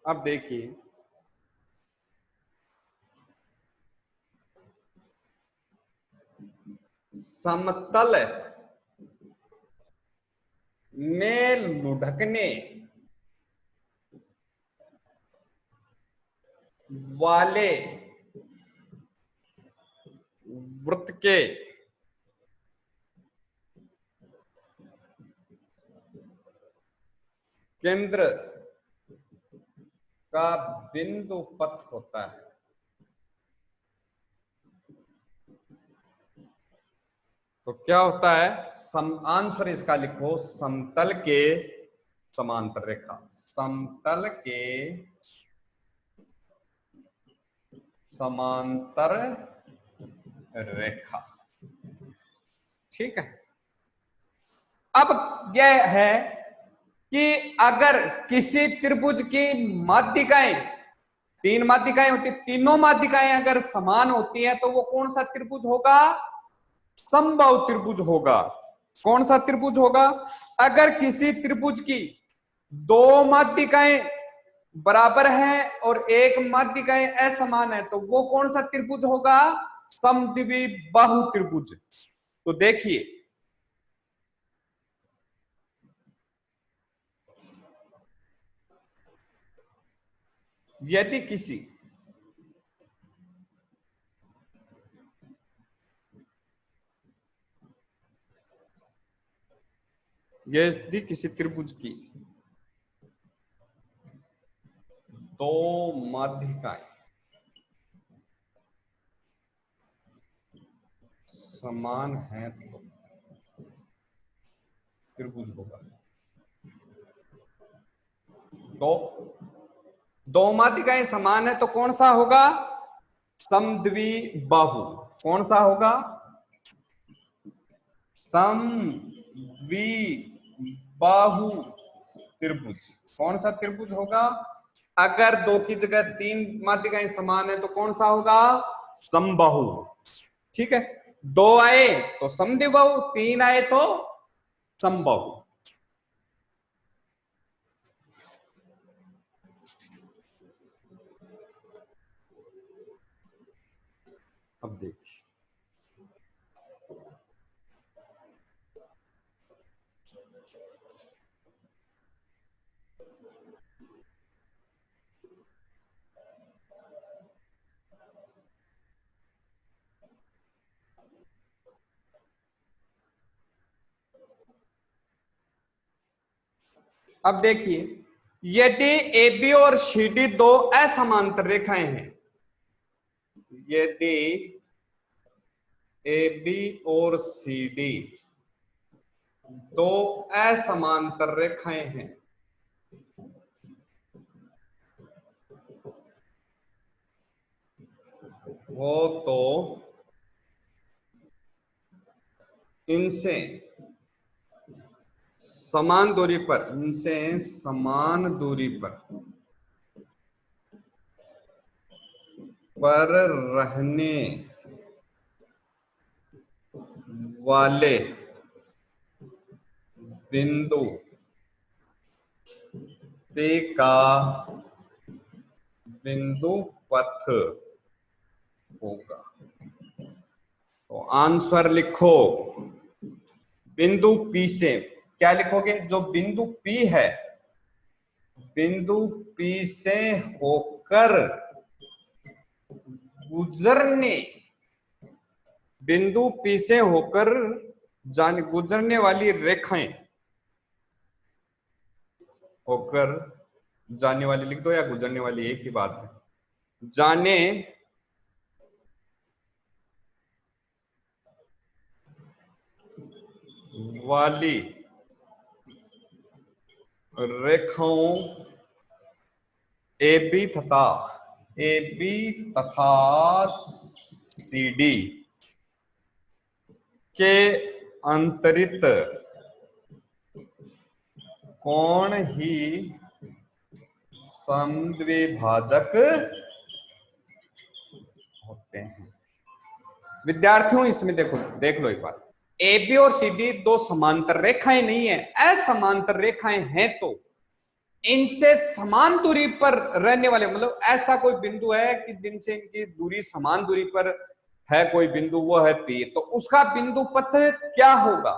अब देखिए समतल में लुढ़कने वाले वृत्त के केंद्र का बिंदु पथ होता है। तो क्या होता है, आंसर इसका लिखो, समतल के समांतर रेखा, समतल के समांतर रेखा। ठीक है। अब यह है कि अगर किसी त्रिभुज की माध्यिकाएं, 3 माध्यिकाएं होती, तीनों माध्यिकाएं अगर समान होती हैं तो वो कौन सा त्रिभुज होगा? समबाहु त्रिभुज होगा। कौन सा त्रिभुज होगा? अगर किसी त्रिभुज की 2 माध्यिकाएं बराबर है और एक माध्यिकाएं असमान है तो वो कौन सा त्रिभुज होगा? समद्विबाहु त्रिभुज। तो देखिए, यदि किसी त्रिभुज की 2 माध्यिकाएं समान है तो त्रिभुज होगा। दो माध्यिकाएं समान है तो कौन सा होगा? समद्विबाहु। कौन सा होगा? समद्विबाहु त्रिभुज। कौन सा त्रिभुज होगा? अगर 2 की जगह 3 माध्यिकाएं समान है तो कौन सा होगा? समबाहु। ठीक है। 2 आए तो समद्विबाहु, 3 आए तो समबाहु। अब देखिए, अब देखिए, यदि AB और CD 2 असमांतर रेखाएं हैं, यदि AB और CD 2 असमांतर रेखाएं हैं वो तो इनसे समान दूरी पर रहने वाले बिंदु P का बिंदु पथ होगा। तो आंसर लिखो, बिंदु P से क्या लिखोगे? जो बिंदु P है, बिंदु P से होकर गुजरने, बिंदु P से होकर गुजरने वाली रेखाएं, होकर जाने वाली लिख दो या गुजरने वाली, एक ही बात है। जाने वाली रेखाओं AB तथा CD के अंतरित कोण ही समद्विभाजक होते हैं। विद्यार्थियों, इसमें देख लो एक बार, AB और CD 2 समांतर रेखाएं नहीं है, असमांतर रेखाएं हैं तो इनसे समान दूरी पर रहने वाले, मतलब ऐसा कोई बिंदु है कि जिनसे इनकी दूरी समान दूरी पर है, कोई बिंदु, वो है P, तो उसका बिंदु पथ क्या होगा?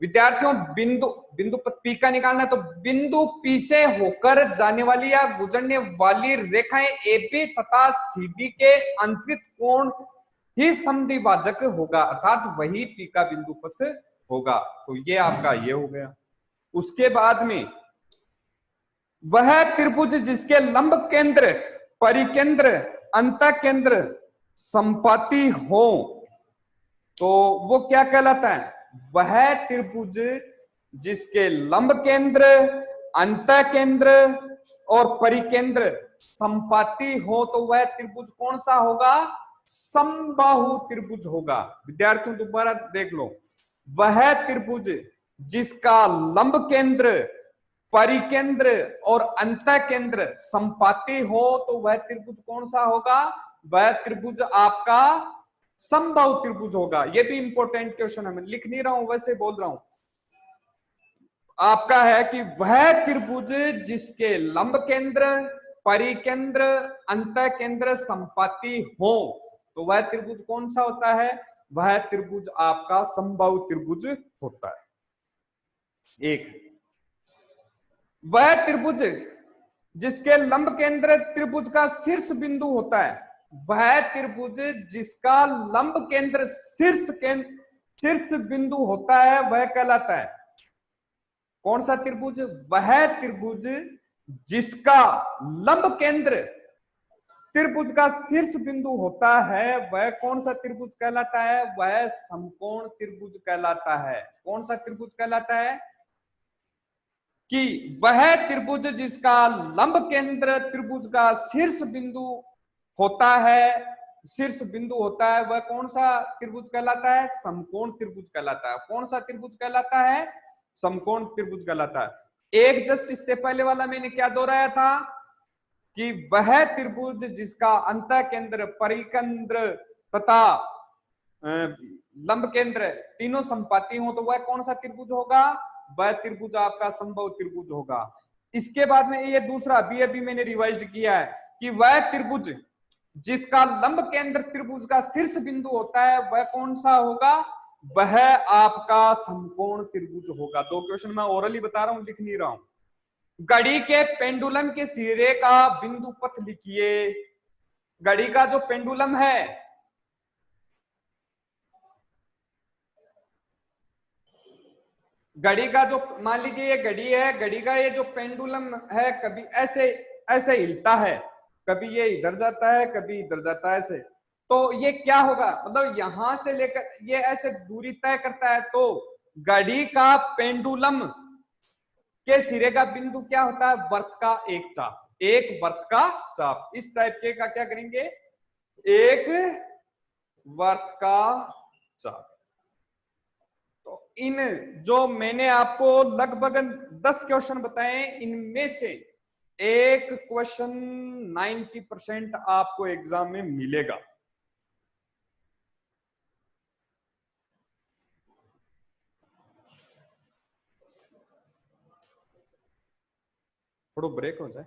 विद्यार्थियों, बिंदु पथ P का निकालना है तो बिंदु P से होकर जाने वाली या गुजरने वाली रेखाएं AB तथा CD के अंतरित कोण ही समद्विभाजक होगा, अर्थात वही P का बिंदु पथ होगा। तो ये आपका ये हो गया। उसके बाद में वह त्रिभुज जिसके लंब केंद्र, परिकेंद्र, अंतःकेंद्र संपाती हो तो वो क्या कहलाता है? वह त्रिभुज जिसके लंब केंद्र, अंतःकेंद्र और परिकेंद्र संपाती हो तो वह त्रिभुज कौन सा होगा? समबाहु त्रिभुज होगा। विद्यार्थियों दोबारा देख लो, वह त्रिभुज जिसका लंब केंद्र, परिकेंद्र और अंतः केंद्र संपाती हो तो वह त्रिभुज कौन सा होगा? वह त्रिभुज आपका समबाहु त्रिभुज होगा। यह भी इंपॉर्टेंट क्वेश्चन है, मैं लिख नहीं रहा हूं, वैसे बोल रहा हूं। आपका है कि वह त्रिभुज जिसके लंब केंद्र, परिकेंद्र, अंतः केंद्र संपाती हो तो वह त्रिभुज कौन सा होता है? वह त्रिभुज आपका समबाहु त्रिभुज होता है। एक, वह त्रिभुज जिसके लंब केंद्र त्रिभुज का शीर्ष बिंदु होता है, वह त्रिभुज जिसका लंब केंद्र शीर्ष बिंदु होता है वह कहलाता है कौन सा त्रिभुज? वह त्रिभुज जिसका लंब केंद्र त्रिभुज का शीर्ष बिंदु होता है वह कौन सा त्रिभुज कहलाता है? वह समकोण त्रिभुज कहलाता है। कौन सा त्रिभुज कहलाता है? कि वह त्रिभुज जिसका लंब केंद्र त्रिभुज का शीर्ष बिंदु होता है, वह कौन सा त्रिभुज कहलाता है? समकोण त्रिभुज कहलाता है। कौन सा त्रिभुज कहलाता है? समकोण त्रिभुज कहलाता है। एक जस्ट इससे पहले वाला मैंने क्या दोहराया था कि वह त्रिभुज जिसका अंतः केंद्र, परिकेंद्र तथा लंब केंद्र तीनों संपाती हो तो वह कौन सा त्रिभुज होगा? वह त्रिभुज आपका समबाहु त्रिभुज होगा। इसके बाद में ये दूसरा भी अभी मैंने रिवाइज किया है कि वह त्रिभुज जिसका लंब केंद्र त्रिभुज का शीर्ष बिंदु होता है वह कौन सा होगा? वह आपका समकोण त्रिभुज होगा। दो क्वेश्चन मैं ओरली बता रहा हूं, लिख नहीं रहा हूं। घड़ी के पेंडुलम के सिरे का बिंदु पथ लिखिए। घड़ी का जो पेंडुलम है, घड़ी का जो, मान लीजिए ये घड़ी है, घड़ी का ये जो पेंडुलम है कभी ऐसे ऐसे हिलता है, कभी ये इधर जाता है, कभी इधर जाता है ऐसे, तो ये क्या होगा? मतलब यहां से लेकर ये ऐसे दूरी तय करता है, तो घड़ी का पेंडुलम के सिरे का बिंदु क्या होता है? वर्त का एक चाप, एक वर्त का चाप। इस टाइप के का क्या करेंगे? एक वर्त का चाप। तो इन जो मैंने आपको लगभग 10 क्वेश्चन बताए, इनमें से एक क्वेश्चन 90% आपको एग्जाम में मिलेगा। थोड़ा ब्रेक हो जाए।